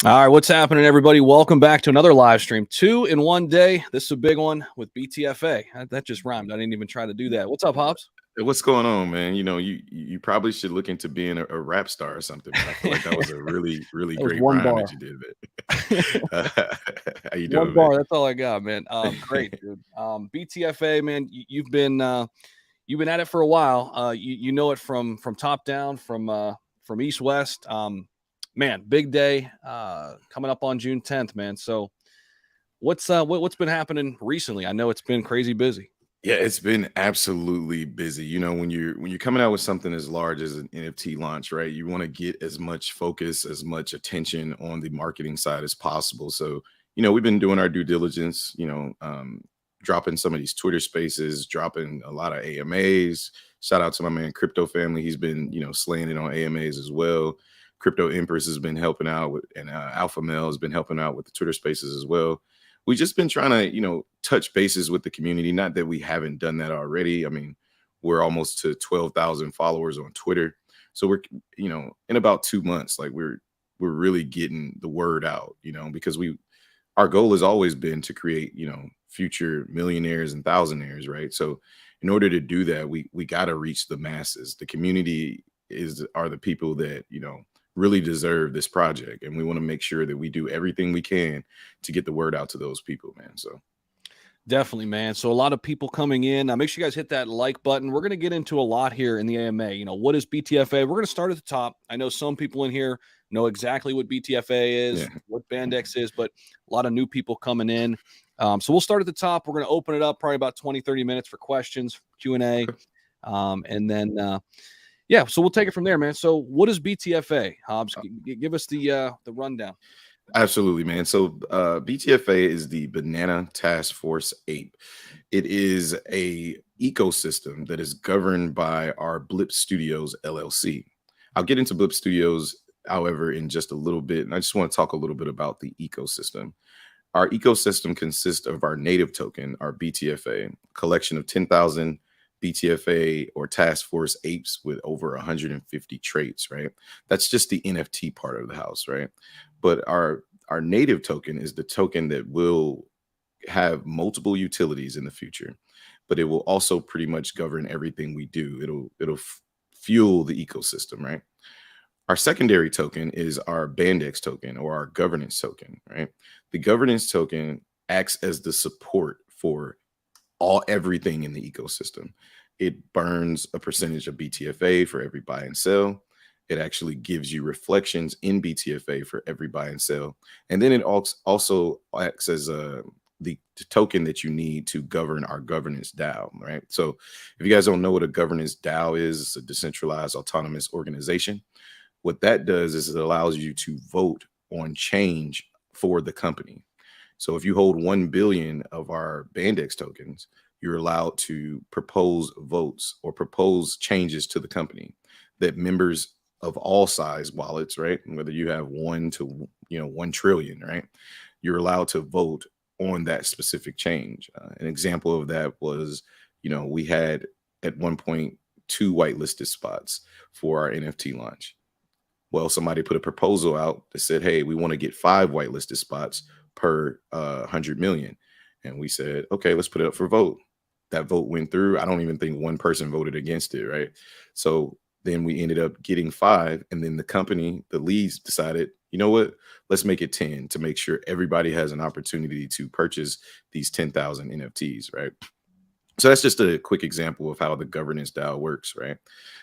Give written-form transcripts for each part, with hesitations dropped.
All right, what's happening, everybody? Welcome back to another live stream. 2 in 1 day. This is a big one with BTFA. That just rhymed. I didn't even try to do that. What's up, Hobbs? Hey, what's going on, man? You probably should look into being a rap star or something, man. I feel like that was a really That was great one rhyme that bar. you did, How you One doing, man? bar. That's all I got, man. Great, dude. BTFA, man. You've been at it for a while. You know it from top down, from east west. Man, big day coming up on June 10th, man. So what's been happening recently? I know it's been crazy busy. Yeah, it's been absolutely busy. When you're coming out with something as large as an NFT launch, right? You want to get as much focus, as much attention on the marketing side as possible. So, we've been doing our due diligence, dropping some of these Twitter spaces, dropping a lot of AMAs. Shout out to my man Crypto Family. He's been, slaying it on AMAs as well. Crypto Empress has been helping out with, and Alpha Male has been helping out with the Twitter spaces as well. We've just been trying to, touch bases with the community. Not that we haven't done that already. I mean, we're almost to 12,000 followers on Twitter. So we're, in about 2 months, like we're really getting the word out, because our goal has always been to create, future millionaires and thousandaires, right? So in order to do that, we got to reach the masses. The community are the people that, really deserve this project, and we want to make sure that we do everything we can to get the word out to those people, man. So Definitely, man. So a lot of people coming in. Make sure you guys hit that like button. We're going to get into a lot here in the AMA. What is BTFA? We're going to start at the top. I know some people in here know exactly what BTFA is, yeah. what BANDEX is, but a lot of new people coming in. So we'll start at the top. We're going to open it up probably about 20, 30 minutes for questions, Q&A. And then, so we'll take it from there, man. So what is BTFA, Hobbs? Give us the rundown. Absolutely, man. So BTFA is the Banana Task Force Ape. It is a ecosystem that is governed by our Blip Studios LLC. I'll get into Blip Studios, however, in just a little bit. And I just want to talk a little bit about the ecosystem. Our ecosystem consists of our native token, our BTFA, collection of 10,000 BTFA or Task Force Apes with over 150 traits, right? That's just the NFT part of the house, right? But our native token is the token that will have multiple utilities in the future, but it will also pretty much govern everything we do. It'll fuel the ecosystem, right? Our secondary token is our BANDEX token or our governance token, right? The governance token acts as the support for everything in the ecosystem. It burns a percentage of BTFA for every buy and sell. It actually gives you reflections in BTFA for every buy and sell. And then it also acts as the token that you need to govern our governance DAO, right? So if you guys don't know what a governance DAO is, it's a decentralized autonomous organization. What that does is it allows you to vote on change for the company. So if you hold 1 billion of our BANDEX tokens, you're allowed to propose votes or propose changes to the company that members of all size wallets, right? Whether you have 1 to 1 trillion, right? You're allowed to vote on that specific change. An example of that was, we had at one point 2 whitelisted spots for our NFT launch. Well, somebody put a proposal out that said, hey, we want to get 5 whitelisted spots per 100 million. And we said, okay, let's put it up for vote. That vote went through. I don't even think one person voted against it, right? So then we ended up getting 5. And then the company, the leads decided, you know what, let's make it 10 to make sure everybody has an opportunity to purchase these 10,000 NFTs, right? So that's just a quick example of how the governance DAO works, right?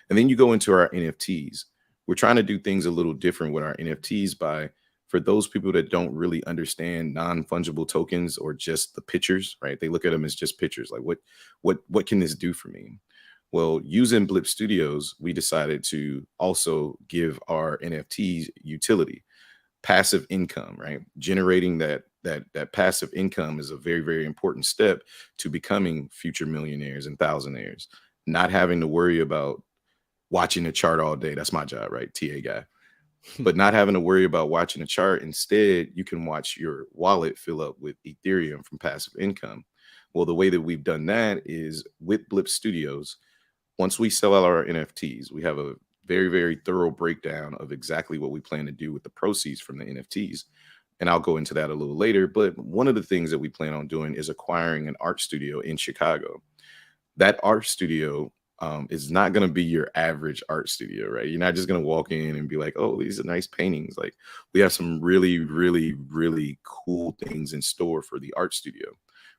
And then you go into our NFTs. We're trying to do things a little different with our NFTs for those people that don't really understand non-fungible tokens or just the pictures, right? They look at them as just pictures. Like what can this do for me? Well, using Blip Studios, we decided to also give our NFTs utility, passive income, right? Generating that passive income is a very, very important step to becoming future millionaires and thousandaires. Not having to worry about watching the chart all day. That's my job, right? TA guy. But not having to worry about watching a chart. Instead, you can watch your wallet fill up with Ethereum from passive income. Well, the way that we've done that is with Blip Studios. Once we sell out our NFTs, we have a very, very thorough breakdown of exactly what we plan to do with the proceeds from the NFTs. And I'll go into that a little later. But one of the things that we plan on doing is acquiring an art studio in Chicago. That art studio is not going to be your average art studio, right? You're not just going to walk in and be like, oh, these are nice paintings. Like, we have some really, really, really cool things in store for the art studio.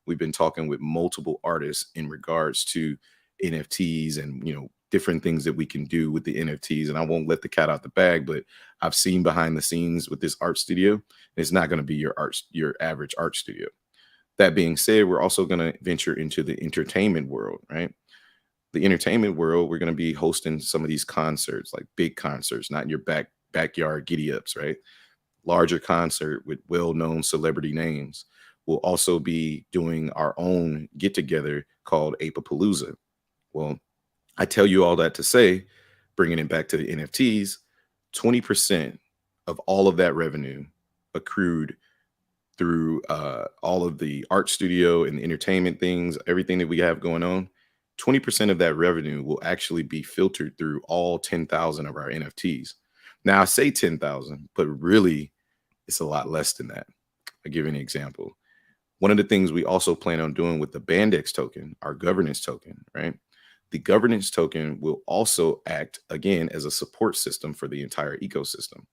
We've been talking with multiple artists in regards to NFTs and, different things that we can do with the NFTs. And I won't let the cat out the bag, but I've seen behind the scenes with this art studio. It's not going to be your average art studio. That being said, we're also going to venture into the entertainment world, right? The entertainment world, we're going to be hosting some of these concerts, like big concerts, not your backyard giddy ups, right? Larger concert with well-known celebrity names. We'll also be doing our own get together called Apapalooza. Well, I tell you all that to say, bringing it back to the NFTs, 20% of all of that revenue accrued through all of the art studio and the entertainment things, everything that we have going on, 20% of that revenue will actually be filtered through all 10,000 of our NFTs. Now, I say 10,000, but really it's a lot less than that. I'll give you an example. One of the things we also plan on doing with the BANDEX token, our governance token, right? The governance token will also act, again, as a support system for the entire ecosystem.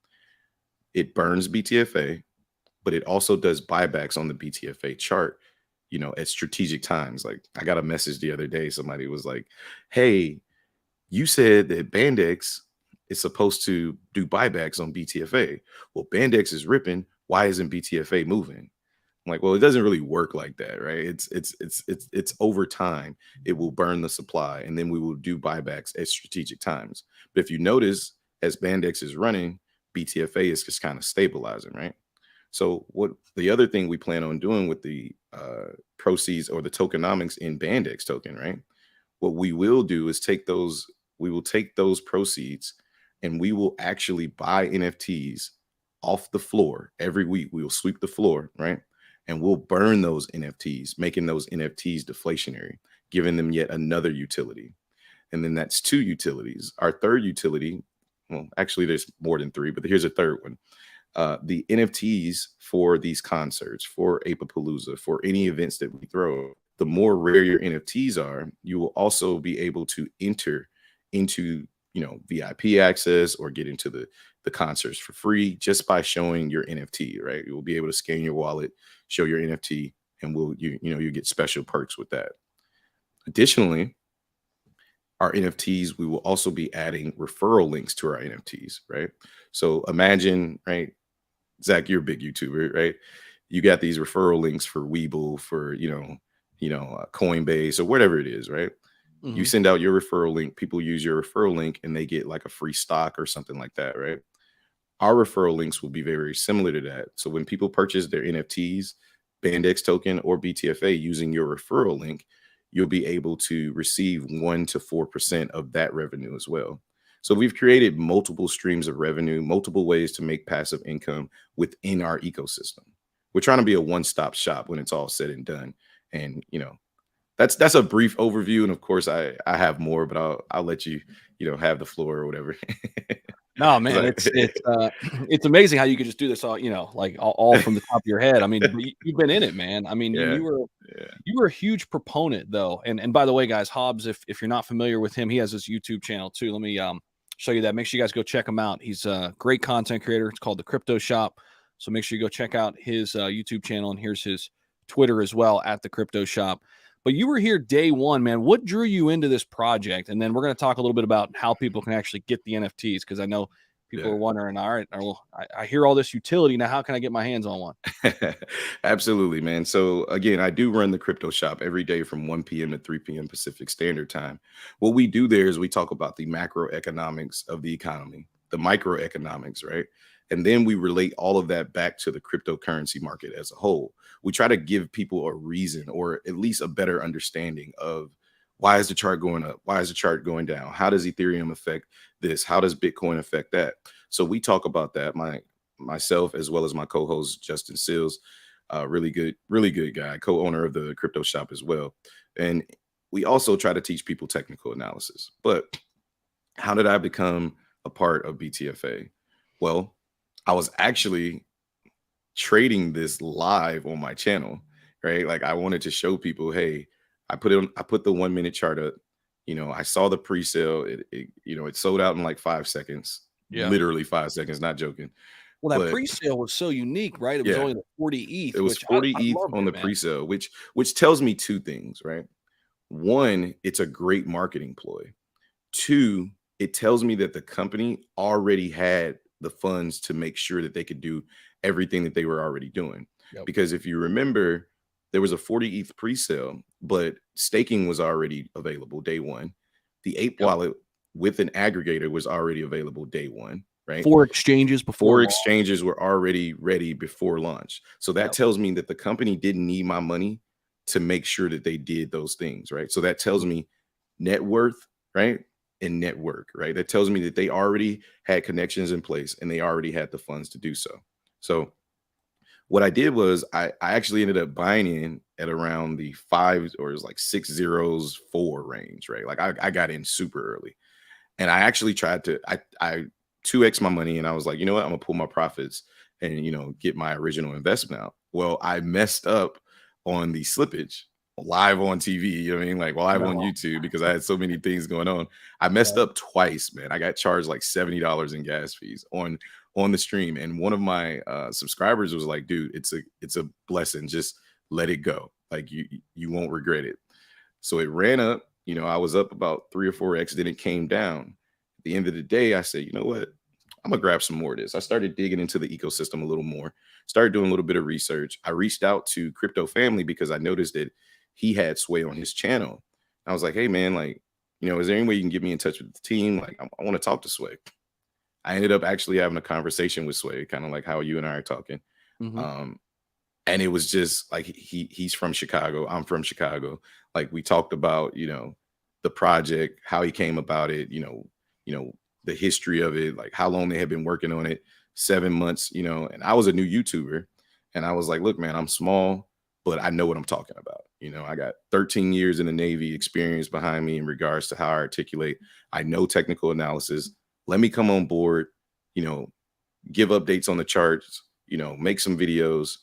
It burns BTFA, but it also does buybacks on the BTFA chart, at strategic times. Like, I got a message the other day. Somebody was like, hey, you said that BANDEX is supposed to do buybacks on BTFA. Well, BANDEX is ripping. Why isn't BTFA moving? I'm like, well, it doesn't really work like that, right? It's over time. It will burn the supply, and then we will do buybacks at strategic times. But if you notice, as BANDEX is running, BTFA is just kind of stabilizing, right? So what the other thing we plan on doing with the proceeds or the tokenomics in BANDEX token, right? What we will do is we will take those proceeds and we will actually buy NFTs off the floor every week. We will sweep the floor, right? And we'll burn those NFTs, making those NFTs deflationary, giving them yet another utility. And then that's two utilities. Our third utility, well, actually there's more than three, but here's a third one. The NFTs for these concerts, for Apapalooza, for any events that we throw, the more rare your NFTs are, you will also be able to enter into, VIP access or get into the concerts for free just by showing your NFT, right? You will be able to scan your wallet, show your NFT, and you get special perks with that. Additionally, our NFTs, we will also be adding referral links to our NFTs, right? So imagine, right, Zach, you're a big YouTuber, right? You got these referral links for Webull, for Coinbase or whatever it is, right? Mm-hmm. You send out your referral link, people use your referral link, and they get like a free stock or something like that, right? Our referral links will be very similar to that. So when people purchase their NFTs, BANDEX token, or BTFA using your referral link, you'll be able to receive 1 to 4% of that revenue as well. So we've created multiple streams of revenue, multiple ways to make passive income within our ecosystem. We're trying to be a one-stop shop when it's all said and done. And, that's a brief overview. And of course I have more, but I'll let you, have the floor or whatever. No, man, it's amazing how you could just do this all, like all from the top of your head. I mean, you've been in it, man. I mean, you were a huge proponent though. And by the way, guys, Hobbs, if you're not familiar with him, he has his YouTube channel too. Let me show you that. Make sure you guys go check him out. He's a great content creator. It's called The Crypto Shop. So make sure you go check out his YouTube channel, and here's his Twitter as well, at The Crypto Shop. But you were here day one, man. What drew you into this project? And then we're going to talk a little bit about how people can actually get the NFTs, because I know people are wondering, all right, well, I hear all this utility. Now, how can I get my hands on one? Absolutely, man. So again, I do run The Crypto Shop every day from 1 p.m. to 3 p.m. Pacific Standard Time. What we do there is we talk about the macroeconomics of the economy, the microeconomics, right? And then we relate all of that back to the cryptocurrency market as a whole. We try to give people a reason, or at least a better understanding of, why is the chart going up? Why is the chart going down? How does Ethereum affect this? How does Bitcoin affect that? So we talk about that. Myself, as well as my co-host, Justin Sills, really good guy, co-owner of The Crypto Shop as well. And we also try to teach people technical analysis. But how did I become a part of BTFA? Well, I was actually trading this live on my channel, right? Like I wanted to show people, hey, I put the 1 minute chart up. I saw the pre-sale. It sold out in like 5 seconds, Yeah. literally 5 seconds, not joking. Well, that But pre-sale was so unique, right? It was yeah, only the 40 it ETH, was which I 40 ETH loved on it, the man. pre-sale, which tells me two things, right? One, it's a great marketing ploy. Two, it tells me that the company already had the funds to make sure that they could do everything that they were already doing. Yep. Because if you remember, there was a 40 ETH pre-sale, but staking was already available day one. The Ape Yep. wallet with an aggregator was already available day one, right? 4 exchanges before Four launch. exchanges were already ready before launch. So that Yep. tells me that the company didn't need my money to make sure that they did those things, right? So that tells me net worth, right? And network, right? That tells me that they already had connections in place and they already had the funds to do so. So what I did was I actually ended up buying in at around the five or it was like 604 range, right? Like I got in super early. And I actually tried to I 2x my money and I was like, you know what? I'm gonna pull my profits and get my original investment out. Well, I messed up on the slippage live on TV, you know what I mean? Like live on No. YouTube because I had so many things going on. I messed Yep. up twice, man. I got charged like $70 in gas fees on the stream. And one of my subscribers was like, dude, it's a blessing. Just let it go. Like you won't regret it. So it ran up. I was up about 3 or 4x, then it came down. At the end of the day, I said, you know what? I'm gonna grab some more of this. I started digging into the ecosystem a little more, started doing a little bit of research. I reached out to Crypto Family because I noticed that he had Sway on his channel. I was like, hey man, like, is there any way you can get me in touch with the team? Like, I want to talk to Sway. I ended up actually having a conversation with Sway, kind of like how you and I are talking. Mhm. Um, and it was just like he's from Chicago. I'm from Chicago. Like we talked about, the project, how he came about it, the history of it, like how long they had been working on it, 7 months, and I was a new YouTuber. And I was like, look, man, I'm small, but I know what I'm talking about. I got 13 years in the Navy experience behind me in regards to how I articulate. I know technical analysis. Let me come on board, give updates on the charts, make some videos.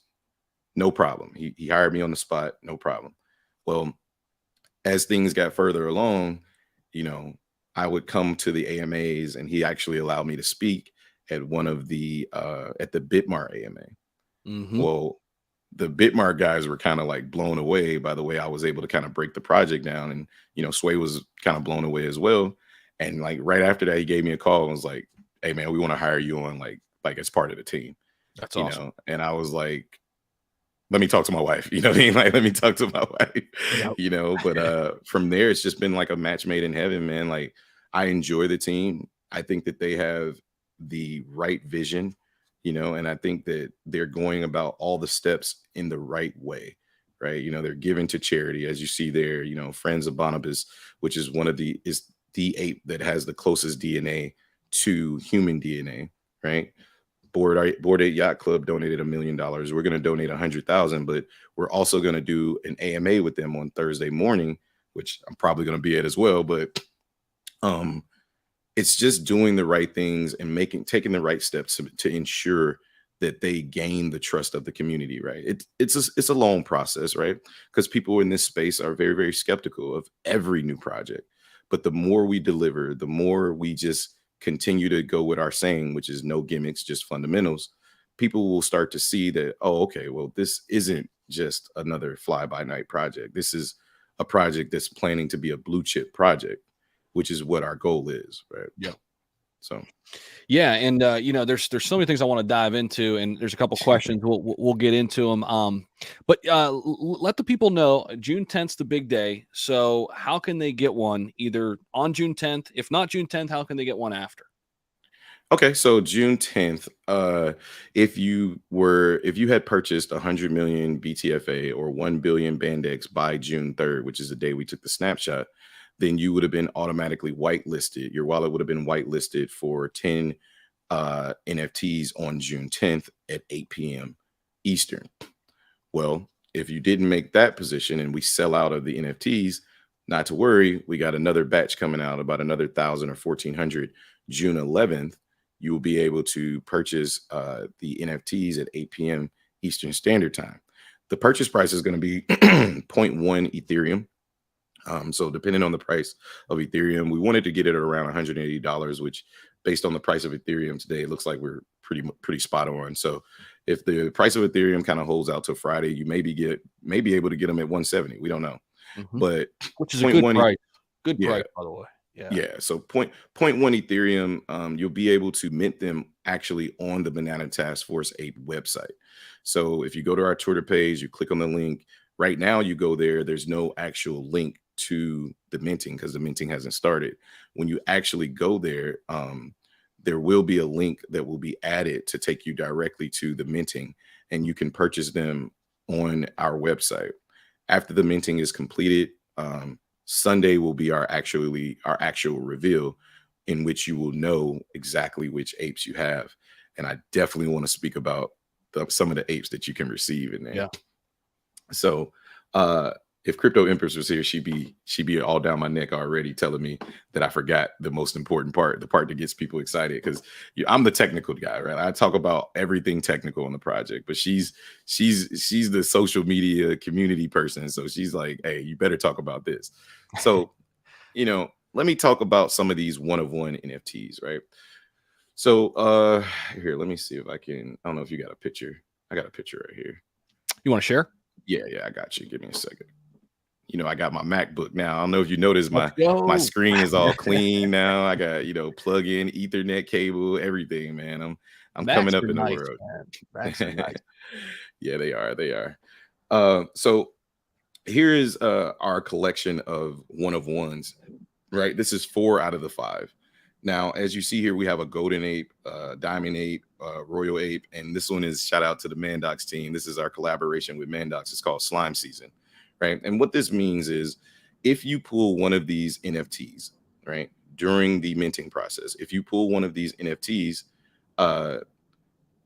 No problem. He hired me on the spot. No problem. Well, as things got further along, you know, I would come to the AMAs and he actually allowed me to speak at one of the at the Bitmart AMA. Mhm. Well, the Bitmart guys were kind of like blown away by the way I was able to kind of break the project down. And, Sway was kind of blown away as well. And like right after that, he gave me a call and was like, hey man, we want to hire you on like as part of the team, That's awesome. and I was like, let me talk to my wife. You know what I mean? Like, let me talk to my wife, Yep. but from there, it's just been like a match made in heaven, man. Like, I enjoy the team. I think that they have the right vision, and I think that they're going about all the steps in the right way, right? They're giving to charity, as you see there, Friends of Barnabas, which is is the ape that has the closest DNA to human DNA, right? Board 8 Yacht Club donated $1 million. We're going to donate 100,000, but we're also going to do an AMA with them on Thursday morning, which I'm probably going to be at as well. But it's just doing the right things and taking the right steps to ensure that they gain the trust of the community, right? It's a long process, right? Because people in this space are very, very skeptical of every new project. But the more we deliver, the more we just continue to go with our saying, which is no gimmicks, just fundamentals, people will start to see that, oh, okay, well, this isn't just another fly-by-night project. This is a project that's planning to be a blue chip project, which is what our goal is, right? Yep. So Yeah, and there's so many things I want to dive into, and there's a couple questions we'll get into them. But let the people know June 10th's the big day. So how can they get one either on June 10th? If not June 10th, how can they get one after? okay, so June 10th, if you had purchased 100 million BTFA or 1 billion BANDEX by June 3rd, which is the day we took the snapshot, then you would have been automatically whitelisted. Your wallet would have been whitelisted for 10 NFTs on June 10th at 8 p.m. Eastern. Well, if you didn't make that position and we sell out of the NFTs, Not to worry, we got another batch coming out, about another 1,000 or 1,400, June 11th. You will be able to purchase the NFTs at 8 p.m. Eastern Standard Time. The purchase price is going to be 0.1 Ethereum. So depending on the price of Ethereum, we wanted to get it at around $180, which based on the price of Ethereum today, it looks like we're pretty spot on. So if the price of Ethereum kind of holds out till Friday, you may be able to get them at 170. We don't know. But which is a good price. Good yeah, price, by the way. Yeah. So point one Ethereum, you'll be able to mint them actually on the Banana Task Force Ape website. So if you go to our Twitter page, you click on the link. Right now, you go there. There's no actual link to the minting because the minting hasn't started. When you actually go there, there will be a link that will be added to take you directly to the minting, and you can purchase them on our website. After the minting is completed, Sunday will be our actual reveal, in which you will know exactly which apes you have. And I definitely want to speak about some of the apes that you can receive in there. Yeah. So if Crypto Empress was here, she'd be all down my neck already telling me that I forgot the most important part, the part that gets people excited, because I'm the technical guy, right? I talk about everything technical on the project, but she's the social media community person. So she's like, hey, you better talk about this. So, let me talk about some of these one-of-one NFTs, right? So here, let me see if I don't know if you got a picture. I got a picture right here. You want to share? Yeah, I got you. Give me a second. I got my MacBook now. I don't know if you noticed my screen is all clean now. I got, plug-in Ethernet cable, everything, man. I'm Macs coming up in nice, the world. Macs are nice. Yeah, they are. So here is our collection of one-of-ones, right? This is 4 out of the 5. Now, as you see here, we have a golden ape, diamond ape, royal ape, and this one is shout out to the BANDEX team. This is our collaboration with BANDEX. It's called Slime Season, right? And what this means is if you pull one of these NFTs, right, during the minting process, if you pull one of these NFTs,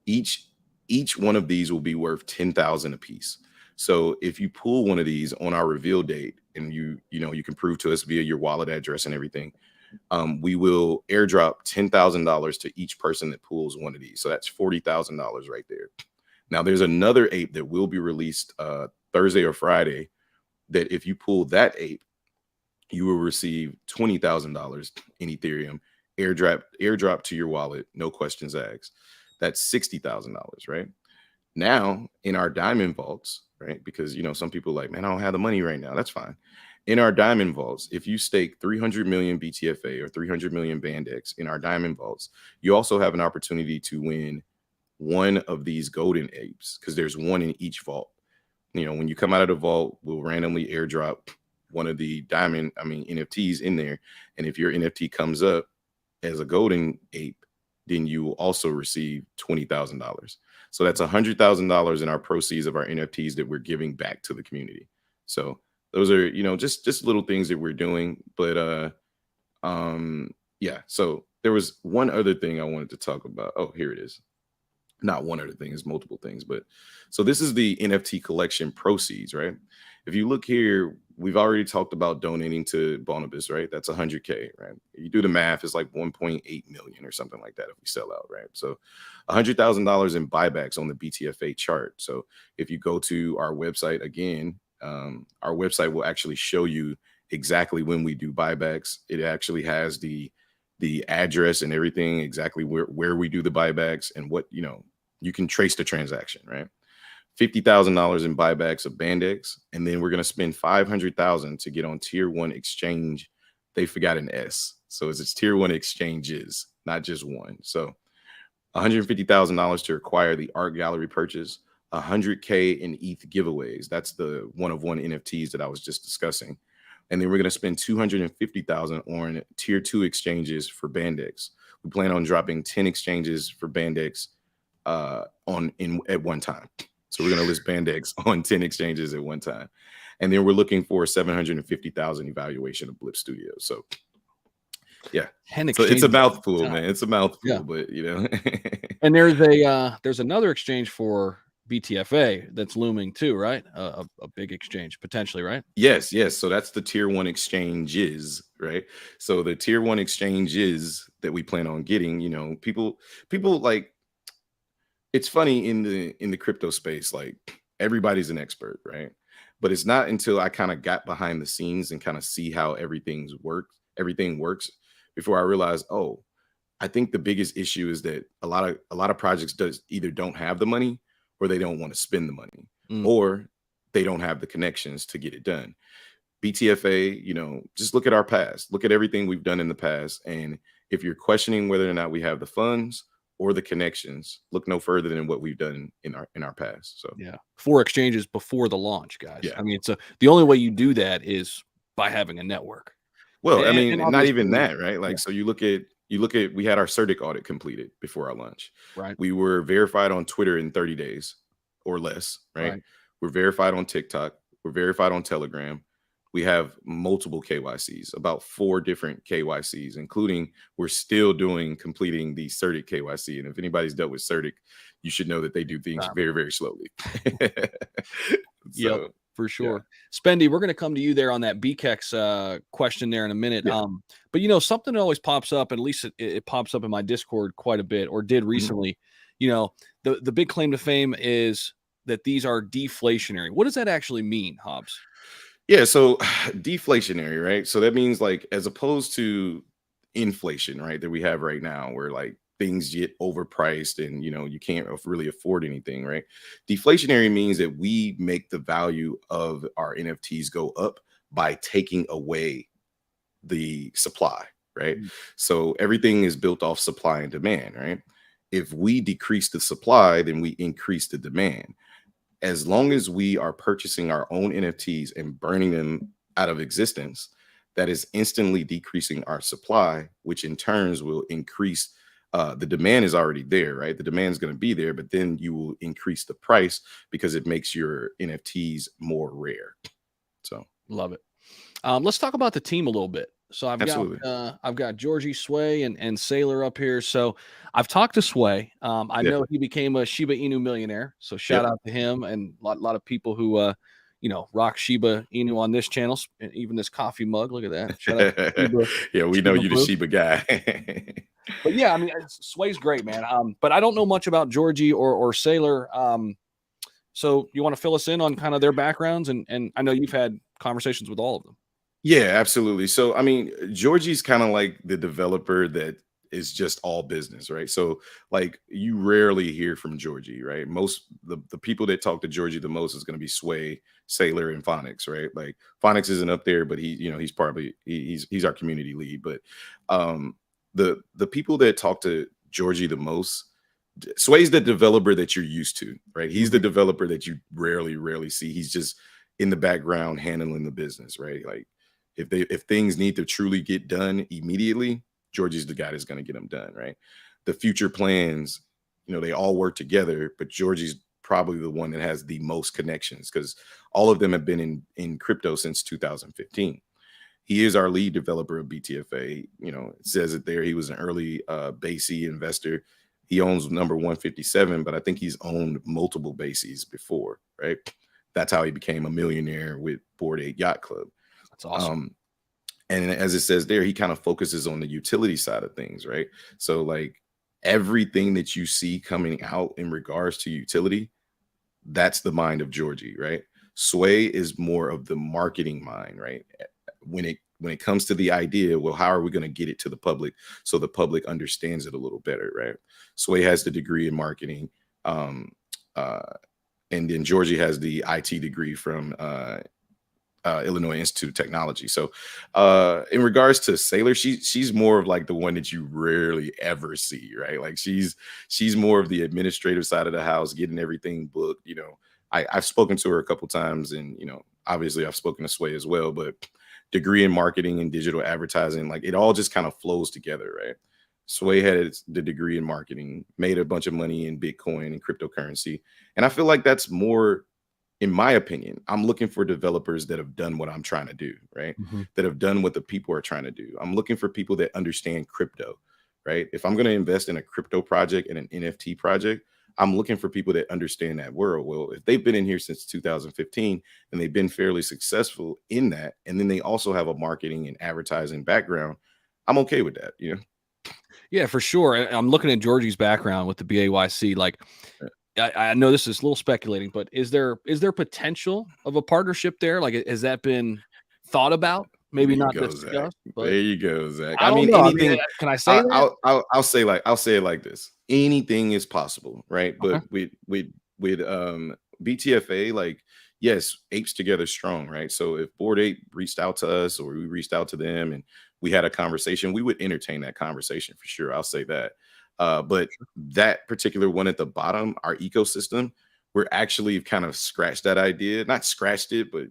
each one of these will be worth 10,000 a piece. So if you pull one of these on our reveal date, and you can prove to us via your wallet address and everything, we will airdrop $10,000 to each person that pulls one of these. So that's $40,000 right there. Now there's another ape that will be released Thursday or Friday, that if you pull that ape, you will receive $20,000 in Ethereum airdrop to your wallet, no questions asked. That's $60,000, right? Now in our diamond vaults, right? Because some people are like, man, I don't have the money right now. That's fine. In our diamond vaults, if you stake 300 million BTFA or 300 million BANDEX in our diamond vaults, you also have an opportunity to win one of these golden apes, because there's one in each vault. When you come out of the vault, we'll randomly airdrop one of the NFTs in there. And if your NFT comes up as a golden ape, then you will also receive $20,000. So that's $100,000 in our proceeds of our NFTs that we're giving back to the community. So those are, just little things that we're doing. But yeah. So there was one other thing I wanted to talk about. Oh, here it is. Not one other thing, it's multiple things. But so this is the NFT collection proceeds, right? If you look here, we've already talked about donating to Bonobus, right? That's 100K, right? You do the math, it's like 1.8 million or something like that if we sell out, right? So $100,000 in buybacks on the BTFA chart. So if you go to our website again, our website will actually show you exactly when we do buybacks. It actually has the address and everything, exactly where we do the buybacks and what, you can trace the transaction, right? $50,000 in buybacks of BANDEX, and then we're going to spend $500,000 to get on tier 1 exchange. They forgot an S, so it's tier 1 exchanges, not just one. So $150,000 to acquire the art gallery purchase, 100K in ETH giveaways. That's the one-of-one NFTs that I was just discussing. And then we're going to spend $250,000 on tier 2 exchanges for BANDEX. We plan on dropping 10 exchanges for BANDEX at one time. So we're going to list BANDEX on 10 exchanges at one time. And then we're looking for 750,000 evaluation of Blip Studios. So yeah. So it's a mouthful, man. It's a mouthful, but And there's another exchange for BTFA that's looming too, right? A big exchange potentially, right? Yes, yes. So that's the tier one exchanges, right? So the tier one exchanges that we plan on getting, people like, it's funny in the crypto space, like everybody's an expert, right? But it's not until I kind of got behind the scenes and kind of see how everything works before I realized, oh, I think the biggest issue is that a lot of projects does either don't have the money or they don't want to spend the money Mm. or they don't have the connections to get it done. BTFA, just look at our past, look at everything we've done in the past. And if you're questioning whether or not we have the funds or the connections, look no further than what we've done in our past. So Yeah, 4 exchanges before the launch, guys. yeah. I mean, it's the only way you do that is by having a network, Well, I and mean, not even obviously, that, right? yeah, Like, so you look at we had our CERTIC audit completed before our launch. right, We were verified on Twitter in 30 days or less, right? right. We're verified on TikTok. We're verified on Telegram. We have multiple KYCs, about 4 different KYCs, including we're still completing the CERTIC KYC. And if anybody's dealt with CERTIC, you should know that they do things Um, very, very slowly. yep, So for yeah. sure. Spendy, we're gonna come to you there on that BKEX question there in a minute. Yeah. But something that always pops up, at least it pops up in my Discord quite a bit, or did Mhm. recently. The big claim to fame is that these are deflationary. What does that actually mean, Hobbs? Yeah, so deflationary, right? So that means like as opposed to inflation, right, that we have right now where like things get overpriced and you can't really afford anything, right? Deflationary means that we make the value of our NFTs go up by taking away the supply, right? Mm. So everything is built off supply and demand, right? If we decrease the supply, then we increase the demand. As long as we are purchasing our own NFTs and burning them out of existence, that is instantly decreasing our supply, which in turns will increase. The demand is already there, right? The demand is going to be there, but then you will increase the price because it makes your NFTs more rare. So, Love it. Let's talk about the team a little bit. So absolutely. I've got Georgie Sway and Sailor up here. So I've talked to Sway. I Yeah. know he became a Shiba Inu millionaire. So shout Yep. out to him and lot of people who rock Shiba Inu on this channel. Even this coffee mug. Look at that. Shout out to Yeah, we know Shiba you the Blue. Sheba guy. But yeah, I mean Sway's great, man. But I don't know much about Georgie or Sailor. So you want to fill us in on kind of their backgrounds and I know you've had conversations with all of them. Yeah, absolutely. So, I mean, Georgie's kind of like the developer that is just all business, right? So, like, you rarely hear from Georgie, right? Most the people that talk to Georgie the most is going to be Sway, Sailor, and Phonics, right? Like, Phonics isn't up there, but he's probably he's our community lead. But the people that talk to Georgie the most, Sway's the developer that you're used to, right? He's the Mhm. developer that you rarely see. He's just in the background handling the business, right? Like if things need to truly get done immediately, Georgie's the guy that's going to get them done, right? The future plans, they all work together, but Georgie's probably the one that has the most connections because all of them have been in crypto since 2015. He is our lead developer of BTFA. It says it there. He was an early BASE investor. He owns number 157, but I think he's owned multiple BASEs before, right? That's how he became a millionaire with Bored Ape Yacht Club. That's awesome. Um, and as it says there, he kind of focuses on the utility side of things, right? So like everything that you see coming out in regards to utility, that's the mind of Georgie, right? Sway is more of the marketing mind, right? When it comes to the idea, well, how are we going to get it to the public so the public understands it a little better, right? Sway has the degree in marketing, um, uh, and then Georgie has the IT degree from Illinois Institute of Technology. So, in regards to Sailor, she's more of like the one that you rarely ever see, right? Like she's more of the administrative side of the house, getting everything booked. I've spoken to her a couple times, and obviously I've spoken to Sway as well. But degree in marketing and digital advertising, like it all just kind of flows together, right? Sway had the degree in marketing, made a bunch of money in Bitcoin and cryptocurrency, and I feel like that's more, in my opinion. I'm looking for developers that have done what I'm trying to do, right? Mhm. That have done what the people are trying to do. I'm looking for people that understand crypto, right? If I'm going to invest in a crypto project and an NFT project, I'm looking for people that understand that world. Well, if they've been in here since 2015 and they've been fairly successful in that, and then they also have a marketing and advertising background, I'm okay with that. Yeah, for sure. And I'm looking at Georgie's background with the BAYC. Like, I know this is a little speculating, but is there potential of a partnership there? Like, has that been thought about? Maybe There you not go, Zach. discussed, but There you go, Zach. I I don't mean, know. I mean, anything. can I say that? I'll say it like this. Anything is possible, right? Okay, But with BTFA, like, yes, apes together strong, right? So if Board Ape reached out to us or we reached out to them and we had a conversation, we would entertain that conversation for sure. I'll say that. But that particular one at the bottom, our ecosystem, we're actually kind of scratched that idea, not scratched it, but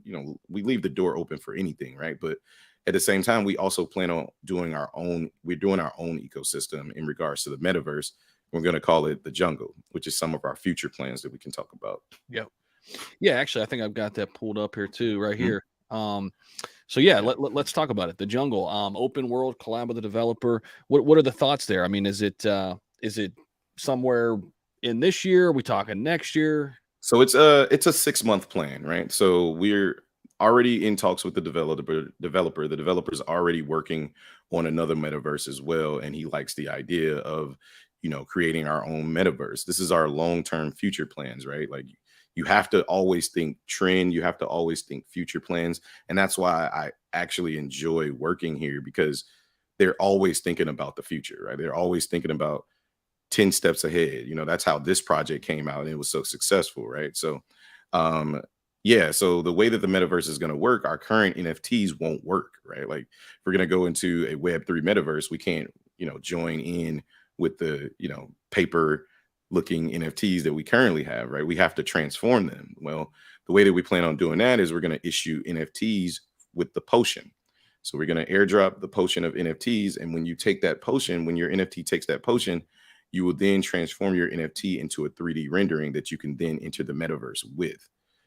we leave the door open for anything, right? But at the same time, we also plan on doing our own. We're doing our own ecosystem in regards to the metaverse. We're going to call it the jungle, which is some of our future plans that we can talk about. yeah, yeah. Actually, I think I've got that pulled up here too, right Mhm. here. So yeah, Yeah. let's talk about it. The jungle, open world collab with the developer. What are the thoughts there? I mean, is it somewhere in this year? Are we talking next year? So it's a 6-month plan, right? So we're already in talks with the developer. The developer's already working on another metaverse as well, and he likes the idea of creating our own metaverse. This is our long-term future plans, right? Like, you have to always think trend, you have to always think future plans, and that's why I actually enjoy working here, because they're always thinking about the future, right? They're always thinking about 10 steps ahead. That's how this project came out and it was so successful, right? So um yeah, so the way that the metaverse is going to work, our current NFTs won't work, right? Like, if we're going to go into a web3 metaverse, we can't, join in with the, paper looking NFTs that we currently have, right? We have to transform them. Well, the way that we plan on doing that is we're going to issue NFTs with the potion. So we're going to airdrop the potion of NFTs, and when you take that potion, when your NFT takes that potion, you will then transform your NFT into a 3D rendering that you can then enter the metaverse with.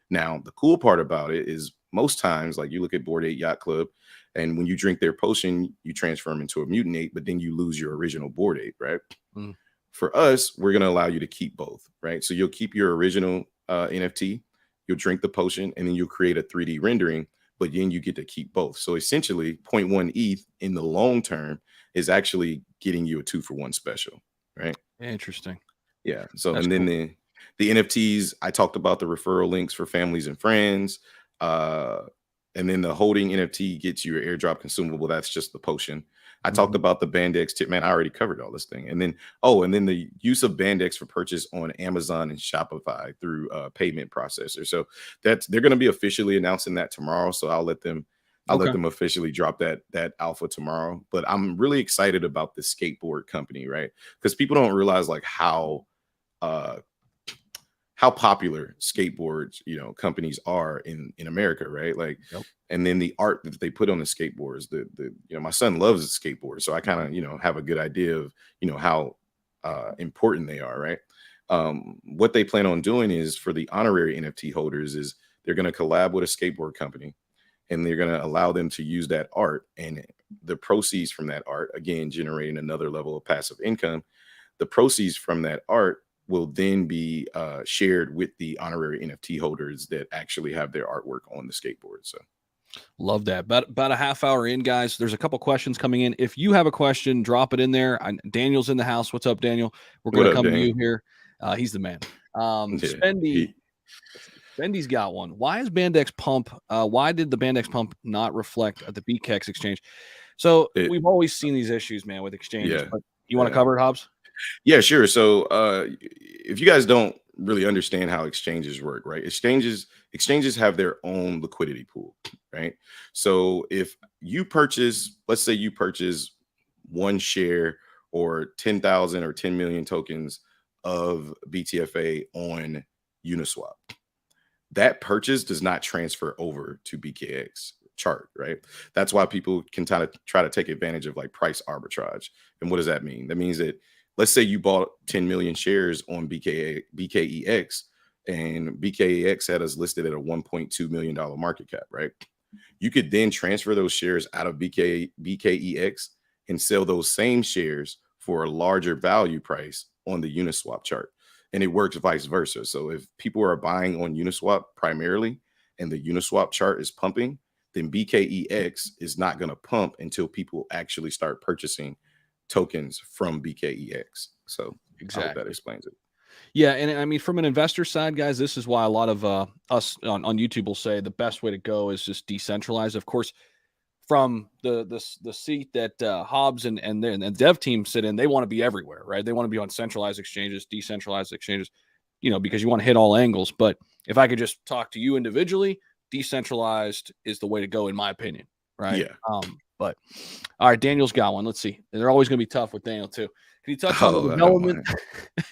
Now, the cool part about it is, most times, like, you look at Board 8 Yacht Club, and when you drink their potion, you transform into a mutant ape, but then you lose your original Board Ape, right? Mm, For us, we're going to allow you to keep both, right? So you'll keep your original NFT, you'll drink the potion, and then you'll create a 3D rendering, but then you get to keep both. So essentially, zero point 0.1 ETH in the long term is actually getting you a 2-for-1 special, right? interesting. Yeah. So, That's and then cool. the NFTs, I talked about the referral links for families and friends. Uh, and then the holding NFT gets you your airdrop consumable. That's just the potion. I talked Mhm. about the BANDEX tip. Man, I already covered all this thing. And then the use of BANDEX for purchase on Amazon and Shopify through payment processor. So they're going to be officially announcing that tomorrow. So I'll let Okay. them officially drop that alpha tomorrow. But I'm really excited about the skateboard company, right? Because people don't realize, like, uh how popular skateboards, companies are in America, right? Like, Yep. and then the art that they put on the skateboards. My son loves skateboards, so I kind of have a good idea of how important they are, right? What they plan on doing is, for the honorary NFT holders, is they're going to collab with a skateboard company, and they're going to allow them to use that art, and the proceeds from that art, again, generating another level of passive income. The proceeds from that art will then be shared with the honorary NFT holders that actually have their artwork on the skateboard. So, Love that. About a half hour in, guys. There's a couple questions coming in. If you have a question, drop it in there. Daniel's in the house. What's up, Daniel? We're what going to up, come to you Daniel? here. He's the man. Yeah, Spendy, Spendy's got one. Why is BANDEX pump? Why did the BANDEX pump not reflect at the BKEX exchange? So it, we've always seen these issues, man, with exchanges. yeah, But you want to yeah. cover it, Hobbs? Yeah, sure. So, if you guys don't really understand how exchanges work, right? Exchanges have their own liquidity pool, right? So, if you purchase, let's say you purchase one share or 10,000 or 10 million tokens of BTFA on Uniswap, that purchase does not transfer over to BKX chart, right? That's why people can kind of try to take advantage of, like, price arbitrage. And what does that mean? That means that, let's say you bought 10 million shares on BKEX, and BKEX had us listed at a $1.2 million market cap, right? You could then transfer those shares out of BKEX and sell those same shares for a larger value price on the Uniswap chart. and it works vice versa. So if people are buying on Uniswap primarily and the Uniswap chart is pumping, then BKEX is not going to pump until people actually start purchasing tokens from BKEX. So I hope that Exactly. explains it. Yeah, and I mean, from an investor side, guys, this is why a lot of us on YouTube will say the best way to go is just decentralize. Of course, from the seat that Hobbs and the dev team sit in, they want to be everywhere, right? They want to be on centralized exchanges, decentralized exchanges, because you want to hit all angles. But if I could just talk to you individually, decentralized is the way to go, in my opinion, right? Yeah. But all right, Daniel's got one. Let's see. They're always going to be tough with Daniel too. Can you touch on the Oh, I don't development?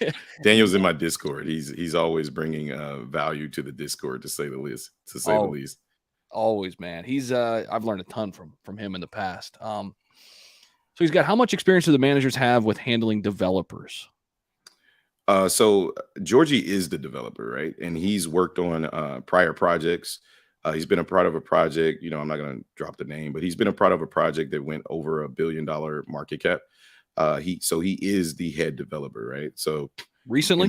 mind. Daniel's in my Discord. He's always bringing value to the Discord, to say the least. Always, man. He's I've learned a ton from him in the past. So he's got, how much experience do the managers have with handling developers? So Georgie is the developer, right? And he's worked on prior projects. He's been a part of a project, I'm not going to drop the name, but he's been a part of a project that went over $1 billion market cap. He is the head developer, right? So Recently,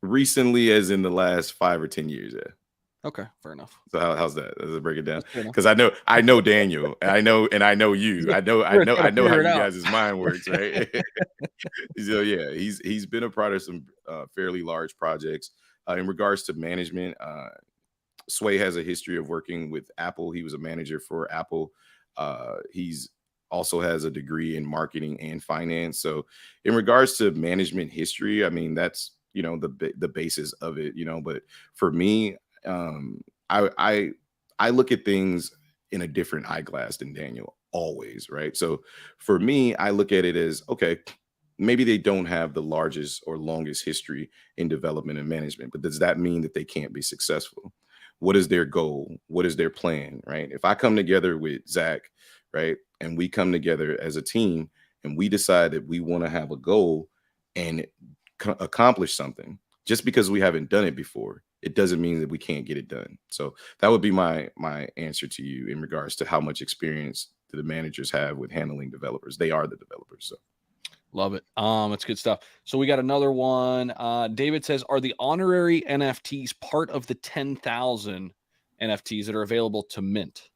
recently, as in the last 5 or 10 years, yeah. Okay, fair enough. So how's that? Does it break it down? Because I know Daniel, and I know you. I know how you guys' mind works, right? So yeah, he's been a part of some fairly large projects. In regards to management, Sway has a history of working with Apple. He was a manager for Apple. He's also has a degree in marketing and finance. So in regards to management history, I mean, that's the basis of it. But for me, I look at things in a different eyeglass than Daniel always, right? So for me, I look at it as, okay, maybe they don't have the largest or longest history in development and management, but does that mean that they can't be successful? What is their goal? What is their plan, right? If I come together with Zach, right, and we come together as a team and we decide that we want to have a goal and accomplish something, just because we haven't done it before, it doesn't mean that we can't get it done. So that would be my answer to you in regards to how much experience do the managers have with handling developers. They are the developers. So love it. It's good stuff. So we got another one. David says, are the honorary NFTs part of the 10,000 NFTs that are available to mint?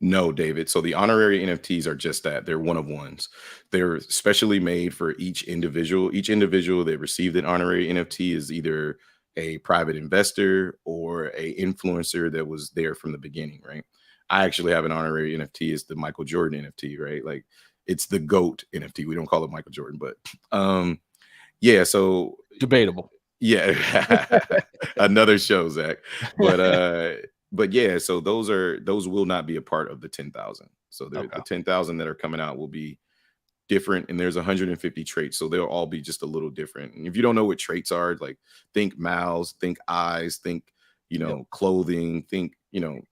No, David. So the honorary NFTs are just that. They're one of ones. They're specially made for each individual. Each individual that received an honorary NFT is either a private investor or a influencer that was there from the beginning, right? I actually have an honorary NFT. It's the Michael Jordan NFT, right? Like, it's the GOAT NFT. We don't call it Michael Jordan, but yeah. So debatable. Yeah, another show, Zach. But yeah, so those will not be a part of the 10,000. So the 10,000 that are coming out will be different, and there's 150 traits, so they'll all be just a little different. And if you don't know what traits are, like, think mouths, think eyes, think clothing, think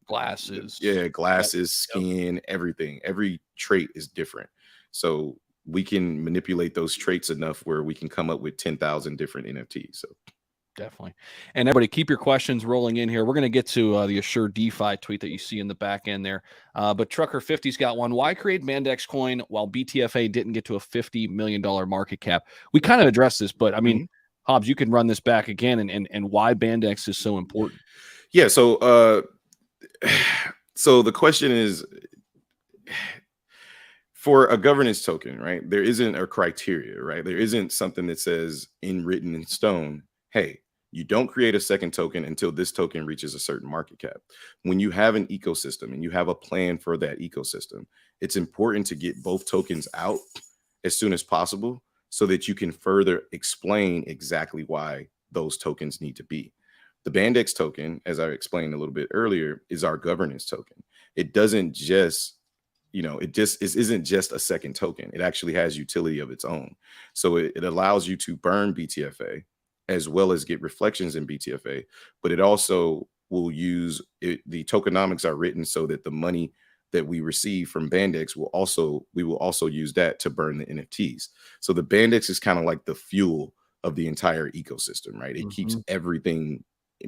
glasses. Yeah, glasses, skin, everything. Every trait is different. So we can manipulate those traits enough where we can come up with 10,000 different NFTs. So definitely. And everybody, keep your questions rolling in here. We're going to get to the Assure DeFi tweet that you see in the back end there. But Trucker50's got one. Why create BANDEX coin while BTFA didn't get to a $50 million market cap? We kind of addressed this, but I mean, Hobbs, you can run this back again and why BANDEX is so important. Yeah. So the question is, for a governance token, right, there isn't a criteria, right? There isn't something that says written in stone, hey, you don't create a second token until this token reaches a certain market cap. When you have an ecosystem and you have a plan for that ecosystem, it's important to get both tokens out as soon as possible so that you can further explain exactly why those tokens need to be. The BANDEX token, as I explained a little bit earlier, is our governance token. It doesn't just it isn't just a second token. It actually has utility of its own. So it allows you to burn BTFA as well as get reflections in BTFA, but it also will use it. The tokenomics are written so that the money that we receive from BANDEX we will also use that to burn the NFTs. So the BANDEX is kind of like the fuel of the entire ecosystem, right? It keeps everything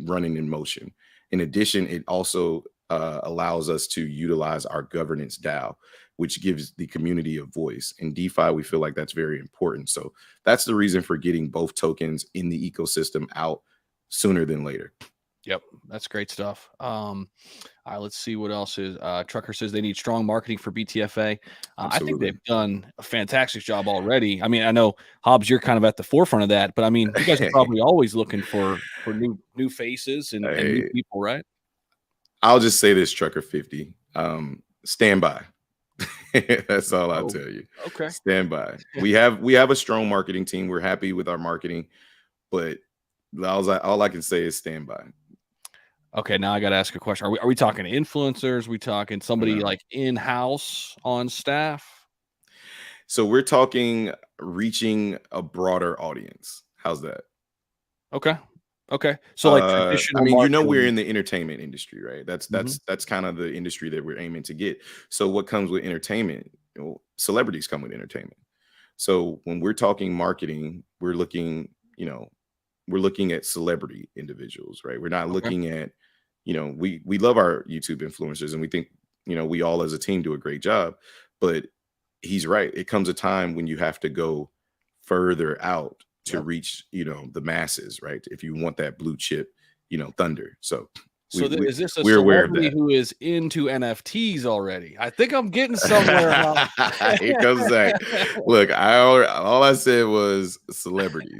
running in motion. In addition, it also allows us to utilize our governance DAO. which gives the community a voice. In DeFi, we feel like that's very important. So that's the reason for getting both tokens in the ecosystem out sooner than later. Yep, that's great stuff. All right, let's see what else is. Trucker says they need strong marketing for BTFA. I think Absolutely. they've done a fantastic job already. I mean, I know Hobbs, you're kind of at the forefront of that, but I mean, you guys are probably always looking for new faces and new Hey, people, right? I'll just say this, Trucker 50. Stand by. That's all I'll Oh, tell you. okay. Stand by. We have a strong marketing team. We're happy with our marketing, but all I can say is stand by. Okay, now I got to ask a question. Are we talking influencers? We talking somebody No. like in house on staff? So we're talking reaching a broader audience. How's that? Okay, okay. So like I traditional mean, we're marketing. in the entertainment industry, right? That's Mhm. that's kind of the industry that we're aiming to get. So what comes with entertainment? Celebrities come with entertainment. So when we're talking marketing, we're looking at celebrity individuals, right? We're not Okay, looking at, we love our YouTube influencers and we think, we all as a team do a great job, but he's right. It comes a time when you have to go further out to yep. reach, the masses, right? If you want that blue chip, thunder. So So is this a we're aware of celebrity that. who is into NFTs already? I think I'm getting somewhere, huh? Here comes that. Look, all I said was celebrity.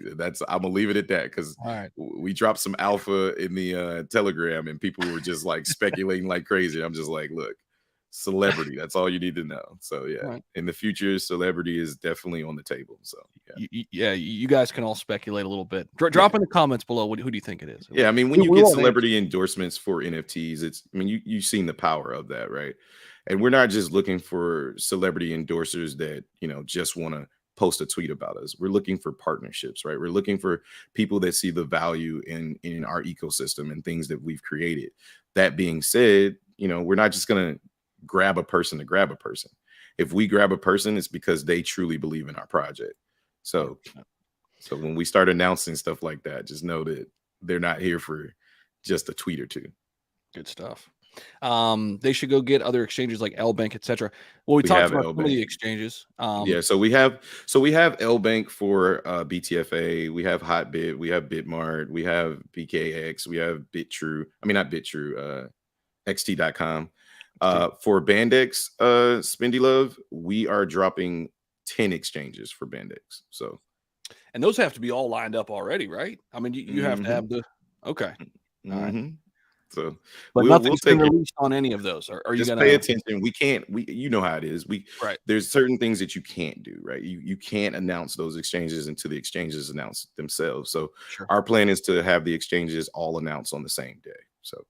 I'm gonna leave it at that because All right. we dropped some alpha in the Telegram and people were just like speculating like crazy. I'm just like, look, celebrity. That's all you need to know. So All yeah, right. in the future, celebrity is definitely on the table. So yeah. Yeah, you guys can all speculate a little bit. Drop in the comments below. Who do you think it is? Yeah, I mean, when We you get want answers. celebrity endorsements for NFTs, I mean, you've seen the power of that, right? And we're not just looking for celebrity endorsers that, just want to post a tweet about us. We're looking for partnerships, right? We're looking for people that see the value in our ecosystem and things that we've created. That being said, we're not just going to grab a person to grab a person. If we grab a person, it's because they truly believe in our project. So 100%. so when we start announcing stuff like that, just know that they're not here for just a tweet or two. Good stuff. They should go get other exchanges like L Bank, etc. Well, we We talked have about L some of the Bank. exchanges. Yeah, so we have L Bank for BTFA, we have Hotbit, we have Bitmart, we have BKX, we have BitTrue. I mean not BitTrue, XT.com. For BANDEX, Spendy Love, we are dropping 10 exchanges for BANDEX. So And those have to be all lined up already, right? I mean, you have to mhm, have the okay. All right. mhm. So But we'll nothing's been take it. released on any of those. Are you Just pay gonna attention. We can't, you know how it is. right? There's certain things that you can't do, right? You can't announce those exchanges until the exchanges announce themselves. So Sure. our plan is to have the exchanges all announced on the same day. So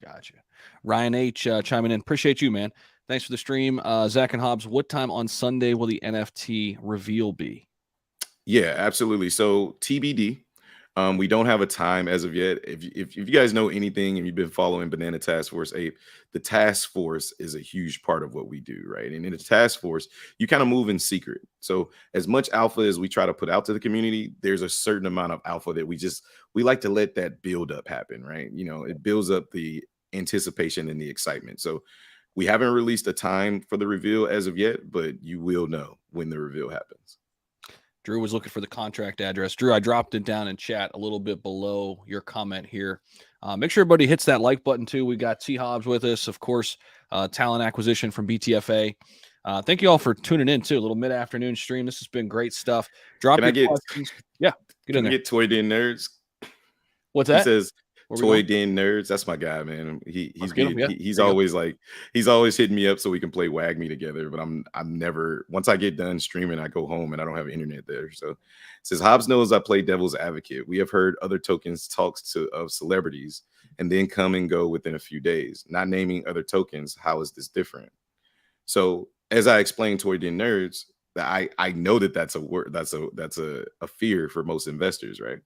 Gotcha. Ryan H chiming in. Appreciate you, man. Thanks for the stream. Zach and Hobbs, what time on Sunday will the NFT reveal be? yeah, absolutely. So TBD. We don't have a time as of yet. If you guys know anything and you've been following Banana Task Force Ape, the task force is a huge part of what we do, right? And in the task force, you kind of move in secret. So as much alpha as we try to put out to the community, there's a certain amount of alpha that we like to let that build up happen, right? It builds up the anticipation and the excitement. So we haven't released a time for the reveal as of yet, but you will know when the reveal happens. Drew was looking for the contract address. Drew, I dropped it down in chat a little bit below your comment here. Make sure everybody hits that like button too. We got T Hobbs with us, of course, talent acquisition from BTFA. Thank you all for tuning in too. A little mid-afternoon stream. This has been great stuff. Drop Can I your get questions. Yeah, get in can we there. get Toy Den Nerds? What's He that? says Where we Toy going? Den Nerds. That's my guy, man. Let's get them. Yeah, He's there you go. always like he's always hitting me up so we can play Wag Me together. But I'm never, once I get done streaming, I go home and I don't have internet there. So it says Hobbs knows I play devil's advocate. We have heard other tokens talks of celebrities and then come and go within a few days. Not naming other tokens. How is this different? So as I explained Toy Den Nerds, that I know that's a word, that's a fear for most investors, right?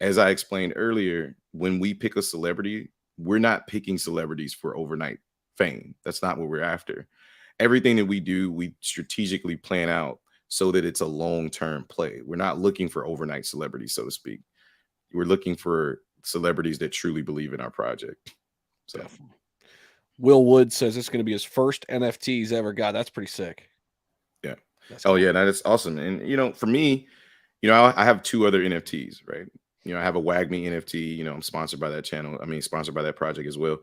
As I explained earlier, when we pick a celebrity, we're not picking celebrities for overnight fame. That's not what we're after. Everything that we do, we strategically plan out so that it's a long-term play. We're not looking for overnight celebrities, so to speak. We're looking for celebrities that truly believe in our project. So Definitely. Will Wood says it's going to be his first NFT he's ever got. That's pretty sick. Yeah. That's Oh cool. yeah, that is awesome. And for me, I have two other NFTs, right? I have a WagMe NFT. I'm sponsored by that channel. I mean, sponsored by that project as well.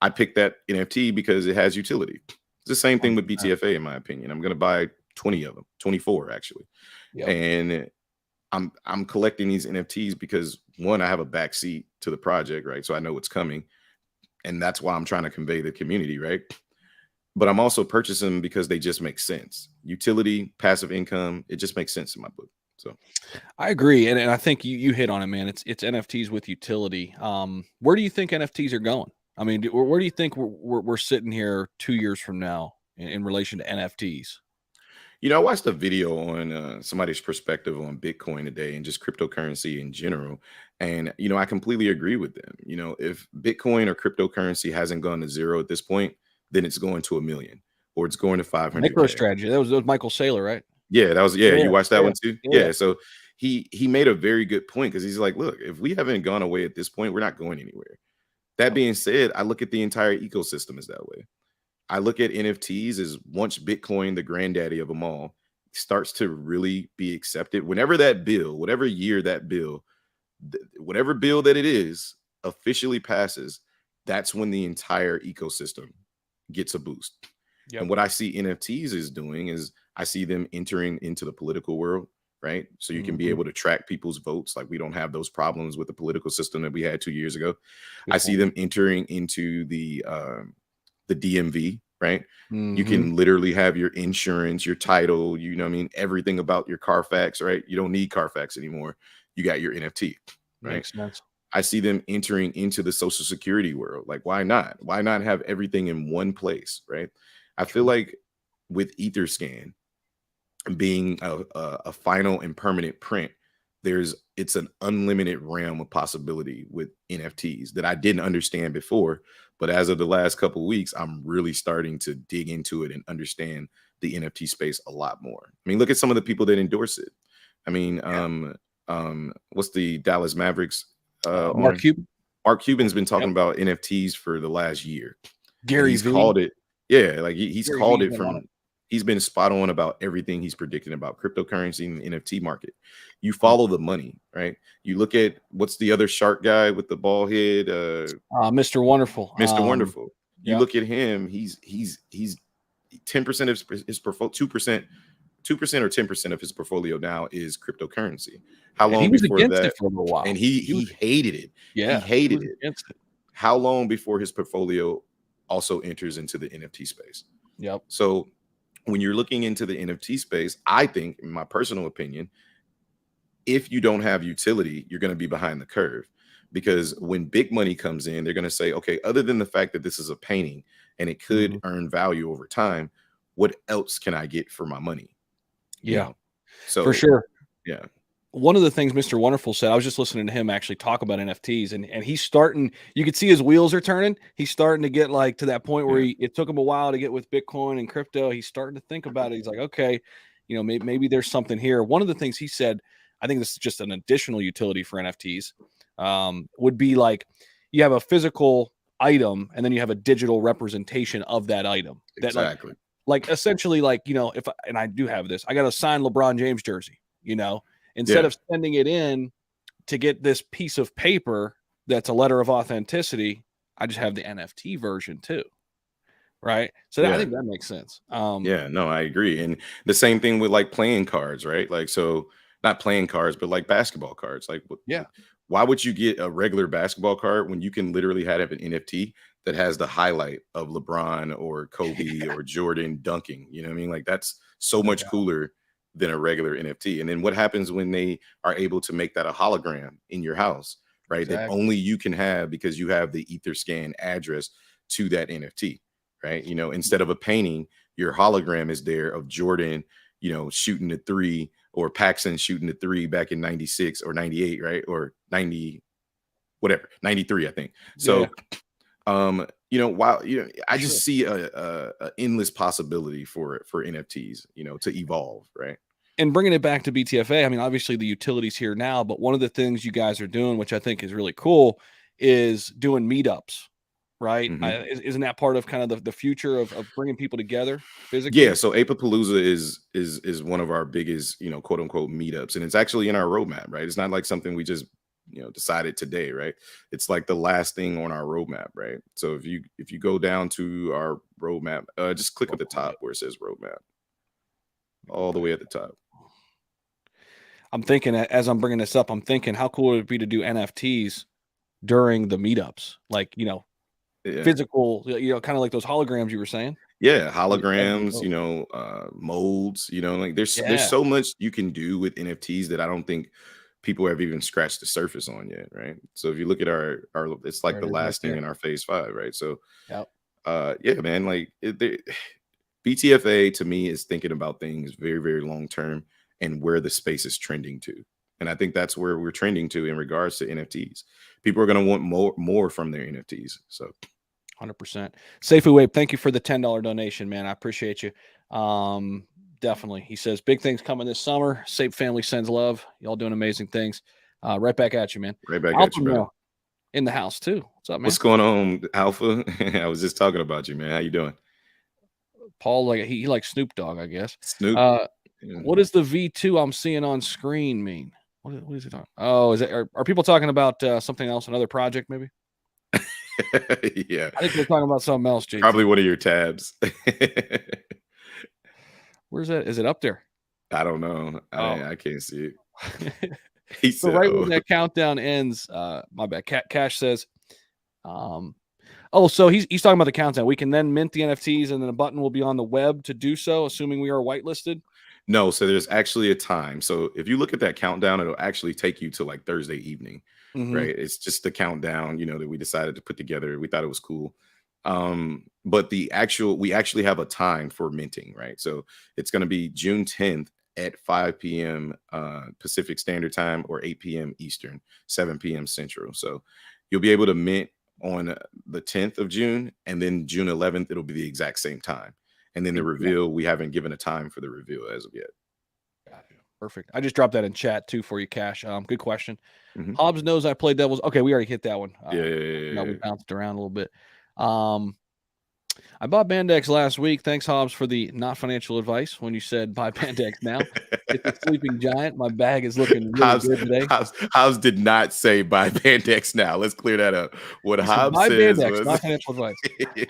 I picked that NFT because it has utility. It's the same thing with 100%. BTFA, in my opinion. I'm going to buy 20 of them, 24 actually. Yep. And I'm collecting these NFTs because one, I have a backseat to the project, right? So I know what's coming. And that's why I'm trying to convey the community, right? But I'm also purchasing them because they just make sense. Utility, passive income, it just makes sense in my book. So I agree. And I think you hit on it, man. It's NFTs with utility. Where do you think NFTs are going? I mean, where do you think we're sitting here 2 years from now in relation to NFTs? I watched a video on somebody's perspective on Bitcoin today and just cryptocurrency in general. And, I completely agree with them. If Bitcoin or cryptocurrency hasn't gone to zero at this point, then it's going to 1 million or it's going to 500K. MicroStrategy. That was Michael Saylor, right? Yeah, that was, Yeah, you watched that one too? yeah. Yeah. So he made a very good point because he's like, look, if we haven't gone away at this point, we're not going anywhere. That being said, I look at the entire ecosystem as that way. I look at NFTs as once Bitcoin, the granddaddy of them all, starts to really be accepted. Whenever that bill, whatever year that bill, whatever bill that it is, officially passes, that's when the entire ecosystem gets a boost. Yep. And what I see NFTs is doing is I see them entering into the political world, right? So you can be able to track people's votes. Like we don't have those problems with the political system that we had 2 years ago. I see them entering into the DMV, right? You can literally have your insurance, your title, everything about your Carfax, right? You don't need Carfax anymore. You got your NFT, right? Makes sense. I see them entering into the social security world. Like, why not? Why not have everything in one place, right? I feel like with Etherscan being a final and permanent print, it's an unlimited realm of possibility with NFTs that I didn't understand before. But as of the last couple of weeks, I'm really starting to dig into it and understand the NFT space a lot more. I mean, look at some of the people that endorse it. I mean, what's the Dallas Mavericks? Mark Cuban. Mark Cuban's been talking about NFTs for the last year. Gary he's V. called it. Yeah, like he's Gary called V. it from. He's been spot on about everything he's predicting about cryptocurrency and the NFT market. You follow the money, right? You look at what's the other shark guy with the ball head, Mr. Wonderful. Mr. Wonderful. You look at him; he's 10% of his portfolio, 2% or 10% of his portfolio now is cryptocurrency. How long before that? For a little while. And he hated it. Yeah, he hated it. Against it. How long before his portfolio also enters into the NFT space? Yep. So when you're looking into the NFT space, I think, in my personal opinion, if you don't have utility, you're going to be behind the curve. Because when big money comes in, they're going to say, okay, other than the fact that this is a painting and it could earn value over time, what else can I get for my money? Yeah. So for sure. Yeah. One of the things Mr. Wonderful said, I was just listening to him actually talk about NFTs, and he's starting, you could see his wheels are turning. He's starting to get like to that point where it took him a while to get with Bitcoin and crypto. He's starting to think about it. He's like, okay, maybe there's something here. One of the things he said, I think this is just an additional utility for NFTs, would be like you have a physical item and then you have a digital representation of that item. Exactly. Like essentially, like, and I do have this, I got a signed LeBron James jersey, instead of sending it in to get this piece of paper that's a letter of authenticity, I just have the NFT version too. Right. So I think that makes sense. No, I agree. And the same thing with like playing cards, right? Like, so not playing cards, but like basketball cards. Like, why would you get a regular basketball card when you can literally have an NFT that has the highlight of LeBron or Kobe or Jordan dunking? You know what I mean? Like, that's so much cooler than a regular NFT. And then what happens when they are able to make that a hologram in your house, right? Exactly. That only you can have because you have the Etherscan address to that NFT, right? Instead of a painting, your hologram is there of Jordan, shooting the three, or Paxson shooting the three back in 96 or 98, right? Or 90, whatever, 93, I think. So, while, I just see a endless possibility for NFTs, to evolve, right? And bringing it back to BTFA, I mean, obviously the utility's here now, but one of the things you guys are doing, which I think is really cool, is doing meetups. right? Mhm. Isn't that part of kind of the future of bringing people together Yeah, physically? so Apapalooza is one of our biggest, quote unquote meetups, and it's actually in our roadmap, right? It's not like something we just decided today, right? It's like the last thing on our roadmap, right? So if you go down to our roadmap, just click at the top where it says roadmap, Go all the back. way at the top. I'm thinking as I'm bringing this up, I'm thinking how cool would it be to do NFTs during the meetups, like Yeah. physical, kind of like those holograms you were saying. Yeah, That'd be holograms, dope. molds, like there's Yeah, so much you can do with NFTs that I don't think people have even scratched the surface on yet, right? So if you look at our it's like there the it is, right last thing there. in our phase 5, right? So Yep. yeah, man, like BTFA to me is thinking about things very, very long term and where the space is trending to. And I think that's where we're trending to in regards to NFTs. People are going to want more from their NFTs. So 100%. Safeway Ape, thank you for the $10 donation, man. I appreciate you. Definitely. He says, big things coming this summer. Sape family sends love. Y'all doing amazing things. Right back at you, man. right back at you, Alpha brother. Male in the house too. What's up, man? What's going on, Alpha? I was just talking about you, man. How you doing? Paul, like he likes Snoop Dogg, I guess. Snoop. Uh, Yeah. what does the V2 I'm seeing on screen mean? What is he talking? Oh, are people talking about something else, another project, maybe? Yeah. I think they're talking about something else, JT. Probably one of your tabs. Where's that? Is it up there? I don't know. Oh. I can't see it. He So said, right "Oh, when that countdown ends, my bad. Cash says, oh, so he's talking about the countdown. We can then mint the NFTs, and then a button will be on the web to do so, assuming we are whitelisted. no." So there's actually a time. So if you look at that countdown, it'll actually take you to like Thursday evening, Mm-hmm. right? It's just the countdown, that we decided to put together. We thought it was cool. But we actually have a time for minting, right? So it's going to be June 10th at 5 p.m. Pacific Standard Time or 8 p.m. Eastern, 7 p.m. Central. So you'll be able to mint on the 10th of June, and then June 11th, it'll be the exact same time. And then the reveal, we haven't given a time for the reveal as of yet. Gotcha. Perfect. I just dropped that in chat too for you, Cash. Good question. Mhm. Hobbs knows I play devil's. Okay, we already hit that one. Yeah, yeah, No, yeah, we yeah. bounced around a little bit. I bought BANDEX last week. Thanks, Hobbs, for the not financial advice when you said buy BANDEX now. It's a sleeping giant. My bag is looking really Hobbs, good today. Hobbs did not say buy Bandex now. Let's clear that up. What He said Hobbs buy says BANDEX, was, not financial advice.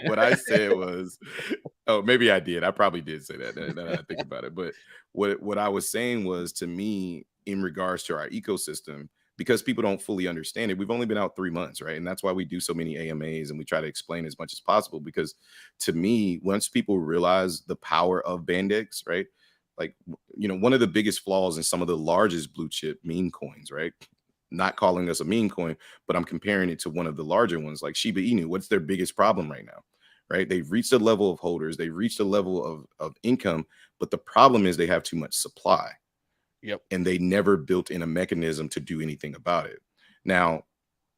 what I said was, oh, maybe I did. I probably did say that. Now that I think about it, but what I was saying was, to me, in regards to our ecosystem, because people don't fully understand it. We've only been out 3 months, right? And that's why we do so many AMAs and we try to explain as much as possible. Because to me, once people realize the power of Bandex, right? Like, one of the biggest flaws in some of the largest blue chip meme coins, right? Not calling us a meme coin, but I'm comparing it to one of the larger ones like Shiba Inu. What's their biggest problem right now? Right? They've reached a level of holders, they've reached a level of income, but the problem is they have too much supply. Yep. And they never built in a mechanism to do anything about it. Now,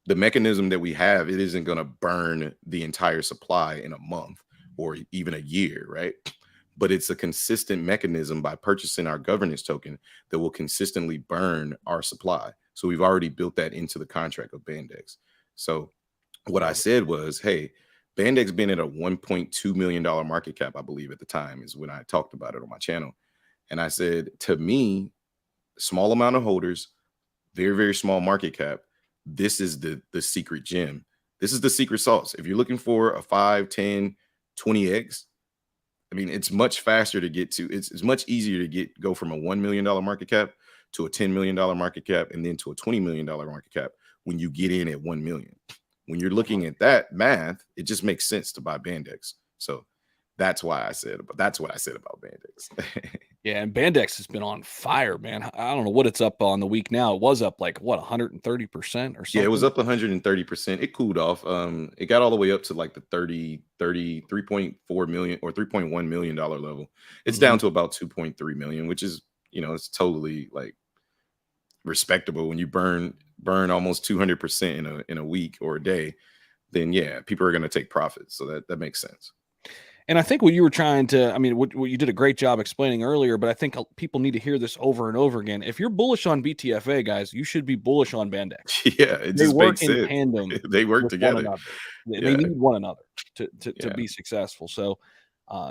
the mechanism that we have, it isn't going to burn the entire supply in a month or even a year, right? But it's a consistent mechanism by purchasing our governance token that will consistently burn our supply. So we've already built that into the contract of BANDEX. So what I Love it. said was, hey, BANDEX been at a $1.2 million market cap, I believe at the time is when I talked about it on my channel. And I said, to me, small amount of holders, very, very small market cap. This is the secret gem. This is the secret sauce. If you're looking for a 5, 10, 20x, I mean, it's much faster to get to. It's much easier to go from a $1 million market cap to a $10 million market cap and then to a $20 million market cap when you get in at 1 million. When you're looking at that math, it just makes sense to buy BANDEX. So that's what I said about BANDEX. Yeah, and BANDEX has been on fire, man. I don't know what it's up on the week now. It was up like what 130% or Yeah, it was something. up 130%. It cooled off. It got all the way up to like the 3.4 million or $3.1 million level. It's down to about 2.3 million, which is, it's totally like respectable. When you burn almost 200% in a week or a day, then yeah, people are going to take profits. So that makes sense. And I think what you were trying to, I mean, what you did a great job explaining earlier, but I think people need to hear this over and over again. If you're bullish on BTFA, guys, you should be bullish on BANDEX. Yeah, it They just work makes in sense. tandem They work with one together. another. They Yeah, need one another to yeah, be successful. So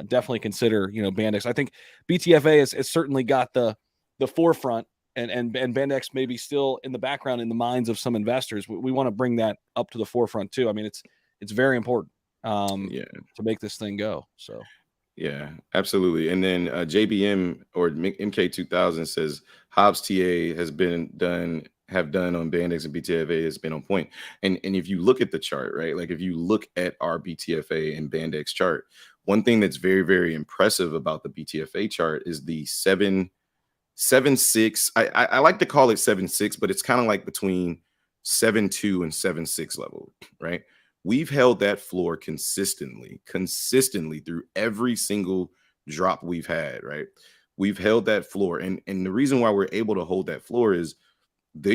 definitely consider, BANDEX. I think BTFA has certainly got the forefront, and BANDEX maybe still in the background in the minds of some investors. We want to bring that up to the forefront too. I mean, it's very important yeah. to make this thing go. So Yeah, absolutely. And then JBM or MK2000 says Hobbs TA have done on BANDEX and BTFA has been on point. And if you look at the chart, right, like if you look at our BTFA and BANDEX chart, one thing that's very, very impressive about the BTFA chart is the 7.6. I like to call it 7.6, but it's kind of like between 7.2 and 7.6 level, right? We've held that floor consistently through every single drop we've had, right? We've held that floor. And the reason why we're able to hold that floor is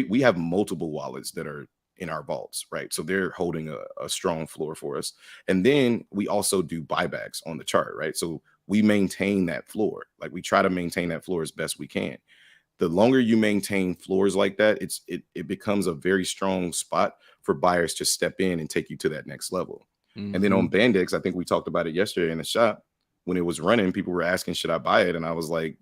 we have multiple wallets that are in our vaults, right? So they're holding a strong floor for us. And then we also do buybacks on the chart, right? So we maintain that floor. Like we try to maintain that floor as best we can. The longer you maintain floors like that, it becomes a very strong spot for buyers to step in and take you to that next level. And then on BANDEX, I think we talked about it yesterday in the shop when it was running. People were asking, should I buy it? And I was like,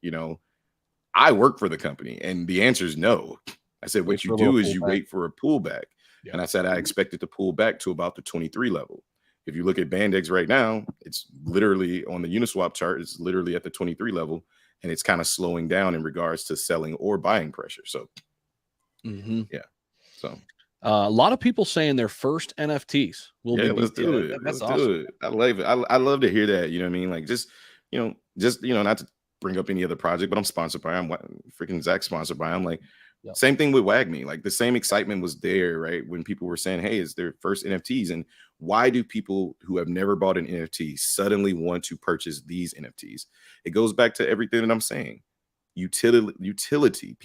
I work for the company, and the answer is no. I said, wait what for you a little do is you pullback. wait for a pullback. Yeah. And I said, I expect it to pull back to about the 23 level. If you look at BANDEX right now, it's literally on the Uniswap chart, it's literally at the 23 level, and it's kind of slowing down in regards to selling or buying pressure. So, yeah. So, a lot of people saying their first NFTs will yeah, be let's do BTFA. it. That's Let's awesome. do it. I love it. I love to hear that. You know what I mean? Like not to bring up any other project, but I'm sponsored by them. Freaking Zach sponsored by them. Like, Yep. same thing with WAGME. Like the same excitement was there, right? When people were saying, hey, it's their first NFTs. And why do people who have never bought an NFT suddenly want to purchase these NFTs? It goes back to everything that I'm saying. Utility.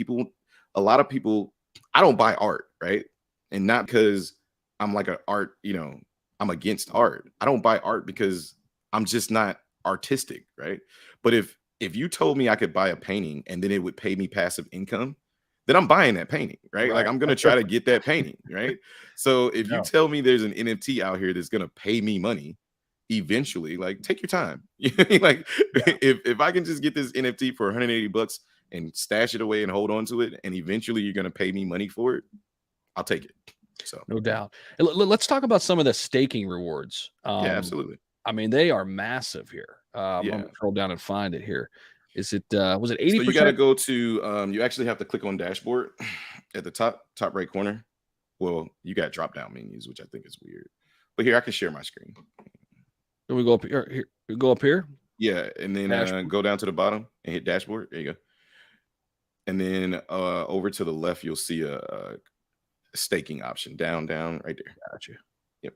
A lot of people, I don't buy art, right? And not because I'm like I'm against art. I don't buy art because I'm just not artistic, right? But if you told me I could buy a painting and then it would pay me passive income, then I'm buying that painting, right? Like I'm gonna That's try to different. get that painting, right? So if you Yeah. tell me there's an NFT out here that's gonna pay me money eventually, like take your time. Like Yeah. if I can just get this NFT for 180 bucks and stash it away and hold on to it, and eventually you're gonna pay me money for it, I'll take it. So No doubt. And let's talk about some of the staking rewards. yeah, absolutely. I mean, they are massive here. I'm Yeah. gonna scroll down and find it here. Is it was it So you got to 80%? go to you actually have to click on dashboard at the top right corner. Well, you got drop down menus, which I think is weird. But here I can share my screen. Can we go up here? Here we go up here. Yeah, and then Dashboard. go down to the bottom and hit dashboard. There you go. And then over to the left, you'll see a staking option down right there. Gotcha. Yep.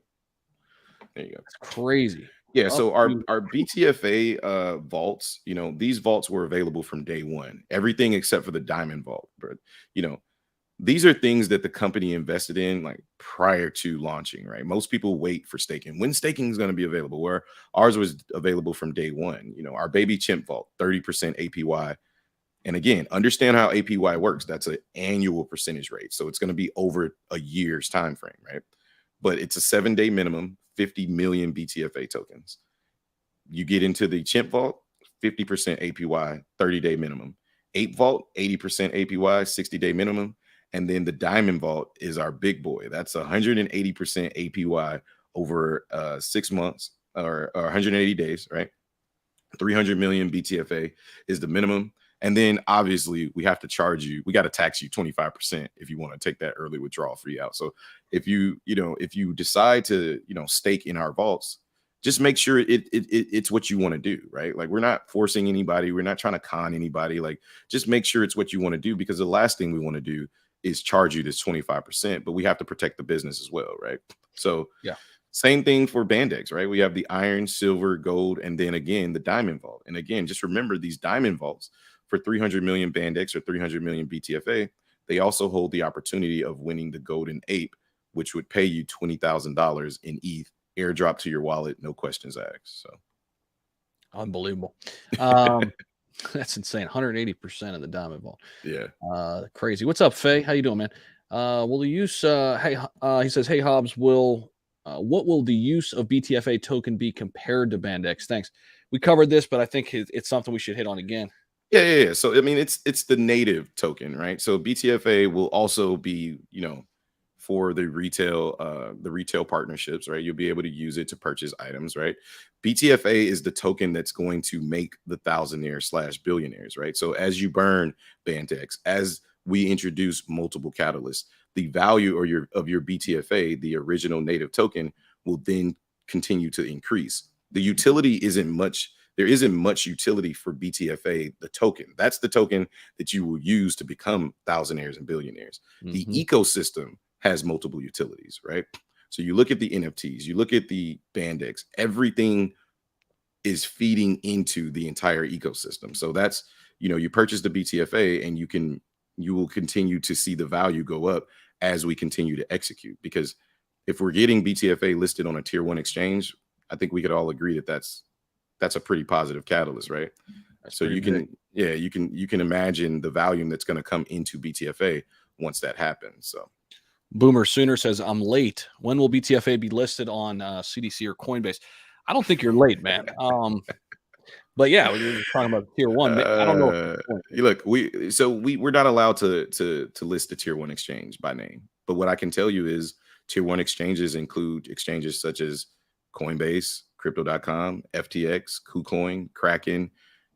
There you go. That's crazy. Yeah, Up so our to- BTFA vaults, these vaults were available from day one. Everything except for the diamond vault, but these are things that the company invested in like prior to launching, right? Most people wait for staking. When staking is going to be available, where ours was available from day one. Our baby chimp vault, 30% APY. And again, understand how APY works. That's an annual percentage rate. So it's going to be over a year's time frame, right? But it's a 7-day minimum, 50 million BTFA tokens. You get into the chimp vault, 50% APY, 30-day minimum. Ape vault, 80% APY, 60-day minimum. And then the diamond vault is our big boy. That's 180% APY over 6 months or 180 days, right? 300 million BTFA is the minimum. And then obviously we have to charge you, we got to tax you 25% if you want to take that early withdrawal fee out. So if you decide to, stake in our vaults, just make sure it's what you want to do, right? Like we're not forcing anybody. We're not trying to con anybody. Like just make sure it's what you want to do, because the last thing we want to do is charge you this 25%, but we have to protect the business as well, right? So yeah. Same thing for BANDEX, right? We have the iron, silver, gold, and then again, the diamond vault. And again, just remember these diamond vaults for 300 million BANDEX or 300 million BTFA, they also hold the opportunity of winning the golden ape, which would pay you $20,000 in ETH, airdrop to your wallet, no questions asked. So Unbelievable. That's insane. 180% of the diamond vault. Yeah. Crazy. What's up, Faye? How you doing, man? Will the use? He says, "Hey, Hobbs, what will the use of BTFA token be compared to BANDEX?" Thanks. We covered this, but I think it's something we should hit on again. Yeah. So I mean, it's the native token, right? So BTFA will also be, for the retail partnerships, right? You'll be able to use it to purchase items, right? BTFA is the token that's going to make the thousandaires/billionaires, right? So as you burn BANDEX, as we introduce multiple catalysts, the value of your BTFA, the original native token, will then continue to increase. The utility isn't much. There isn't much utility for BTFA, the token. That's the token that you will use to become thousandaires and billionaires. The ecosystem has multiple utilities, right? So you look at the NFTs, you look at the BANDEX, everything is feeding into the entire ecosystem. So that's, you purchase the BTFA and you will continue to see the value go up as we continue to execute. Because if we're getting BTFA listed on a tier 1 exchange, I think we could all agree that that's a pretty positive catalyst, right? So you can imagine the volume that's going to come into BTFA once that happens. So Boomer Sooner says, "I'm late. When will BTFA be listed on CDC or Coinbase?" I don't think you're late, man. But yeah, we were talking about tier 1. I don't know. Look, we're not allowed to list the tier 1 exchange by name. But what I can tell you is tier 1 exchanges include exchanges such as Coinbase, Crypto.com, FTX, KuCoin, Kraken.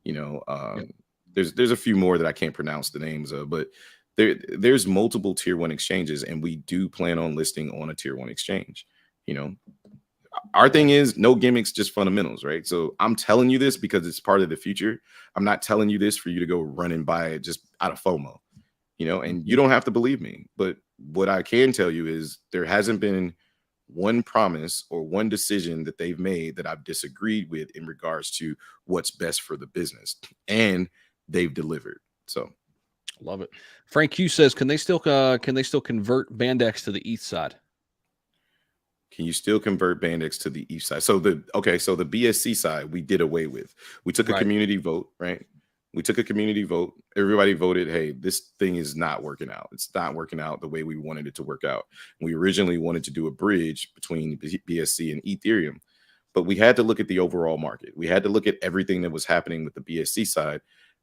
There's a few more that I can't pronounce the names of, but there's multiple tier 1 exchanges, and we do plan on listing on a tier 1 exchange. Our thing is no gimmicks, just fundamentals, right? So I'm telling you this because it's part of the future. I'm not telling you this for you to go run and buy it just out of FOMO, and you don't have to believe me. But what I can tell you is there hasn't been one promise or one decision that they've made that I've disagreed with in regards to what's best for the business, and they've delivered. So love it. Frank Q says, can they still convert BANDEX to the ETH side? Can you still convert BANDEX to the ETH side? So the BSC side we did away with. We took a community vote, right? We took a community vote. Everybody voted, hey, this thing is not working out. It's not working out the way we wanted it to work out. We originally wanted to do a bridge between BSC and Ethereum, but we had to look at the overall market. We had to look at everything that was happening with the BSC side.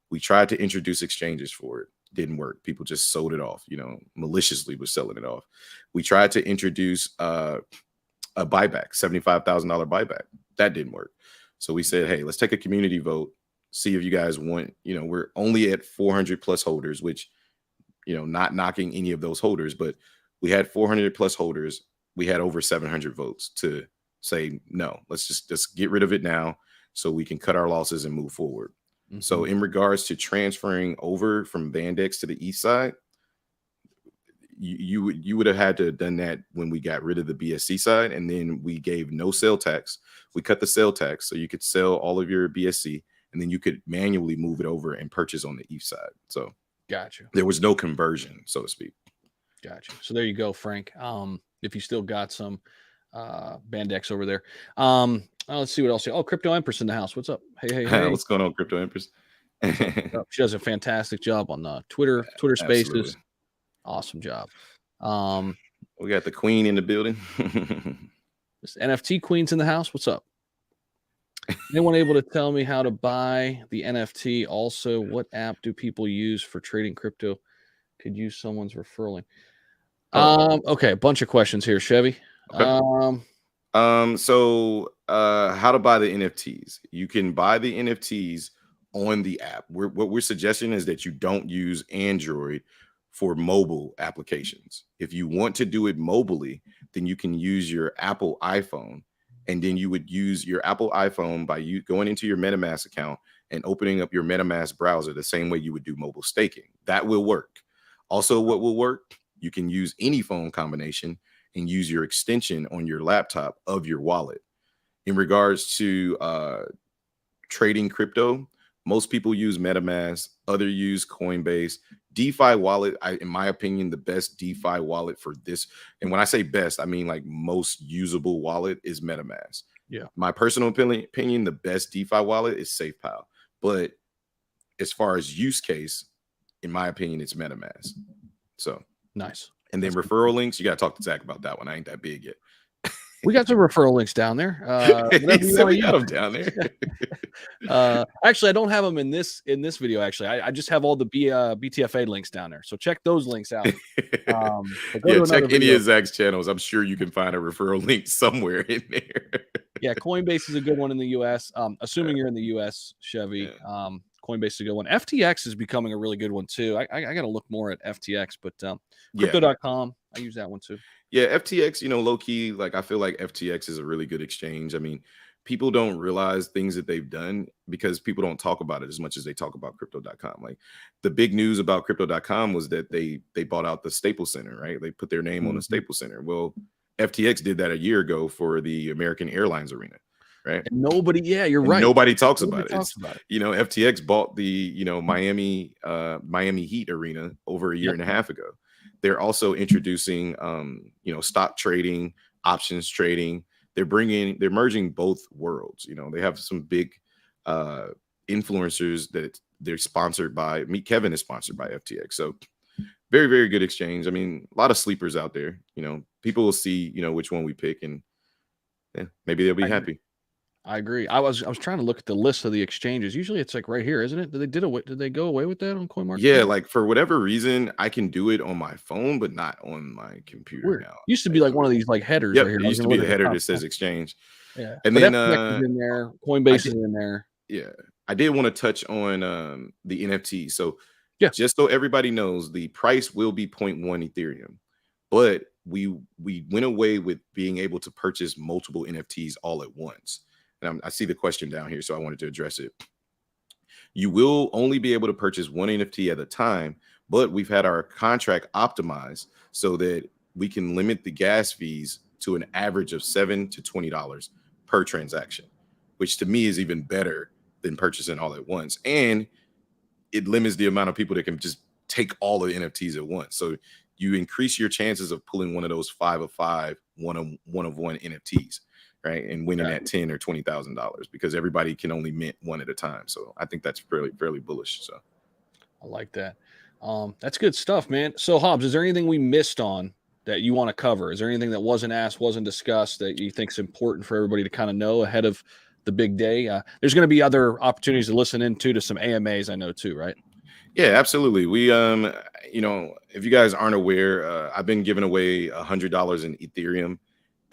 We tried to introduce exchanges for it. Didn't work. People just sold it off, maliciously was selling it off. We tried to introduce a buyback, $75,000 buyback. That didn't work. So we said, hey, let's take a community vote. See if you guys want, we're only at 400 plus holders, which, not knocking any of those holders, but we had 400 plus holders. We had over 700 votes to say, no, let's just get rid of it now so we can cut our losses and move forward. So in regards to transferring over from BANDEX to the ETH side, you would have had to have done that when we got rid of the BSC side, and then we gave no sale tax. We cut the sale tax so you could sell all of your BSC, and then you could manually move it over and purchase on the ETH side. So gotcha. There was no conversion, so to speak. Gotcha. So there you go, Frank. If you still got some BANDEX over there. Let's see what else. Oh, Crypto Empress in the house. What's up? Hey. What's going on, Crypto Empress? She does a fantastic job on Twitter Spaces. Absolutely. Awesome job. We got the queen in the building. This NFT queen's in the house. What's up? Anyone able to tell me how to buy the NFT? Also, what app do people use for trading crypto? Could use someone's referral. Okay, a bunch of questions here, Chevy. Okay. So how to buy the NFTs? You can buy the NFTs on the app. What we're suggesting is that you don't use Android for mobile applications. If you want to do it mobilely, then you can use your Apple iPhone, and then you would use your Apple iPhone by you going into your MetaMask account and opening up your MetaMask browser the same way you would do mobile staking. That will work. Also, what will work, you can use any phone combination and use your extension on your laptop of your wallet. In regards to trading crypto, most people use MetaMask, others use Coinbase. DeFi wallet, in my opinion, the best DeFi wallet for this. And when I say best, I mean like most usable wallet is MetaMask. Yeah. My personal opinion, the best DeFi wallet is SafePal. But as far as use case, in my opinion, it's MetaMask. So nice. And then referral links, you got to talk to Zach about that one. I ain't that big yet. We got some referral links down there. We got them down there. Actually, I don't have them in this video. Actually, I just have all the BTFA links down there. So check those links out. Check any of Zach's channels. I'm sure you can find a referral link somewhere in there. Yeah, Coinbase is a good one in the US. Assuming you're in the US, Chevy. Coinbase is a good one. FTX is becoming a really good one too. I got to look more at FTX, but crypto.com, I use that one too. Yeah, FTX, low key, like I feel like FTX is a really good exchange. I mean, people don't realize things that they've done because people don't talk about it as much as they talk about crypto.com. Like the big news about crypto.com was that they bought out the Staples Center, right? They put their name on the Staples Center. Well, FTX did that a year ago for the American Airlines Arena. Right. And nobody, you're right. Nobody talks about it. FTX bought the, Miami Heat Arena over a year and a half ago. They're also introducing, stock trading, options trading. They're merging both worlds. They have some big influencers that they're sponsored by. Meet Kevin is sponsored by FTX. So very, very good exchange. I mean, a lot of sleepers out there. People will see, which one we pick, and maybe they'll be happy. I agree. I was trying to look at the list of the exchanges. Usually it's like right here, isn't it? Did they go away with that on CoinMarket? Yeah, like for whatever reason, I can do it on my phone, but not on my computer now. Used to be like one of these like headers right here. It used to be the header that says exchange. Yeah. And then FTX is in there, Coinbase is in there. Yeah. I did want to touch on the NFT. So just so everybody knows, the price will be 0.1 Ethereum, but we went away with being able to purchase multiple NFTs all at once. And I see the question down here, so I wanted to address it. You will only be able to purchase one NFT at a time, but we've had our contract optimized so that we can limit the gas fees to an average of $7 to $20 per transaction, which to me is even better than purchasing all at once. And it limits the amount of people that can just take all the NFTs at once. So you increase your chances of pulling one of those 5 of 5, one of one NFTs. Right, and winning at $10,000 or $20,000 because everybody can only mint one at a time. So I think that's fairly bullish. So I like that. That's good stuff, man. So Hobbs, is there anything we missed on that you want to cover? Is there anything that wasn't asked, wasn't discussed that you think is important for everybody to kind of know ahead of the big day? There's going to be other opportunities to listen into to some AMAs, I know too, right? Yeah, absolutely. We, if you guys aren't aware, I've been giving away $100 in Ethereum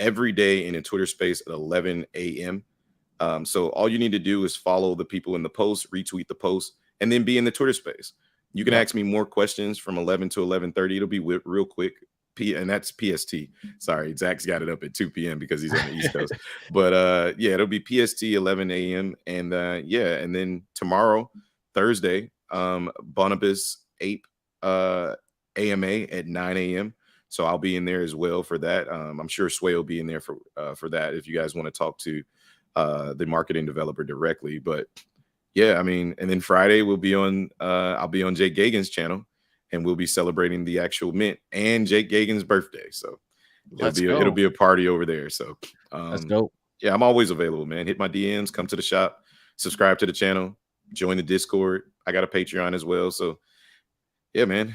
every day in a Twitter space at 11 a.m. So all you need to do is follow the people in the post, retweet the post, and then be in the Twitter space. You can ask me more questions from 11 to 11:30. It'll be real quick. And that's PST. Sorry, Zach's got it up at 2 p.m. because he's on the East Coast. But it'll be PST 11 a.m. And and then tomorrow, Thursday, BANDEX Ape AMA at 9 a.m. So I'll be in there as well for that. I'm sure Sway will be in there for that if you guys want to talk to the marketing developer directly. But yeah, I mean, and then Friday we'll be on. I'll be on Jake Gagan's channel, and we'll be celebrating the actual mint and Jake Gagan's birthday. So it'll be a party over there. So that's dope. Yeah, I'm always available, man. Hit my DMs, come to the shop, subscribe to the channel, join the Discord. I got a Patreon as well. So yeah, man.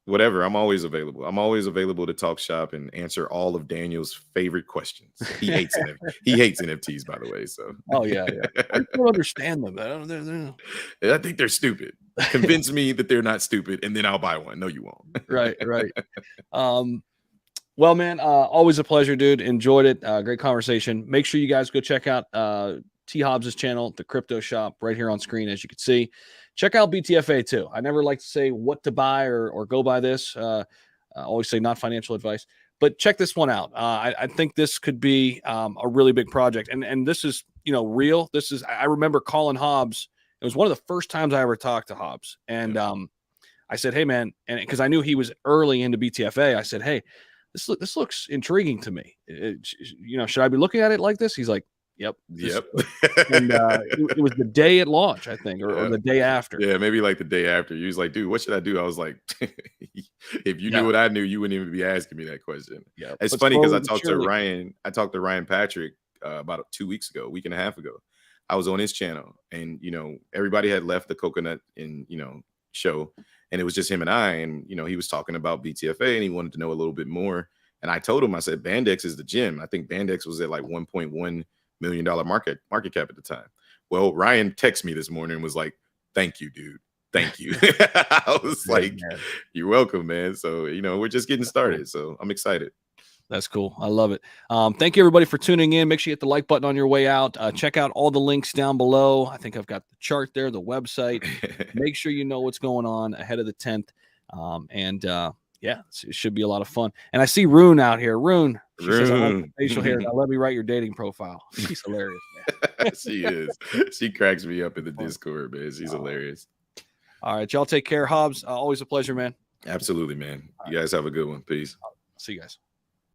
Whatever, I'm always available. I'm always available to talk shop and answer all of Daniel's favorite questions. He hates NFTs, by the way. So I don't understand them. I think they're stupid. Convince me that they're not stupid, and then I'll buy one. No, you won't. Right. Well, man, always a pleasure, dude. Enjoyed it. Great conversation. Make sure you guys go check out T Hobbs' channel, the Crypto Shop, right here on screen, as you can see. Check out BTFA too. I never like to say what to buy or go buy this. I always say not financial advice, but check this one out. I think this could be a really big project. And this is, real. I remember calling Hobbs. It was one of the first times I ever talked to Hobbs. And I said, hey, man, and because I knew he was early into BTFA, I said, hey, this looks intriguing to me. Should I be looking at it like this? He's like, Yep. And it was the day at launch, I think, or the day after. Yeah, maybe like the day after. He was like, dude, what should I do? I was like, if you knew what I knew, you wouldn't even be asking me that question. Yeah. It's funny because I talked to Ryan Patrick about 2 weeks ago, a week and a half ago. I was on his channel, and everybody had left the coconut show, and it was just him and I, and he was talking about BTFA, and he wanted to know a little bit more. And I told him, I said, BANDEX is the gym. I think BANDEX was at like $1.1 million market cap at the time. Well, Ryan texted me this morning and was like, "Thank you, dude. Thank you." I was like, man, "You're welcome, man." So, we're just getting started. So I'm excited. That's cool. I love it. Thank you, everybody, for tuning in. Make sure you hit the like button on your way out. Check out all the links down below. I think I've got the chart there, the website. Make sure you know what's going on ahead of the 10th. Yeah, it should be a lot of fun. And I see Rune out here. Rune, she says, "I like the facial hair. Now let me write your dating profile." She's hilarious, man. She is. She cracks me up in the Discord, man. She's hilarious. All right, y'all take care. Hobbs, always a pleasure, man. Absolutely, man. You guys have a good one. Peace. See you guys.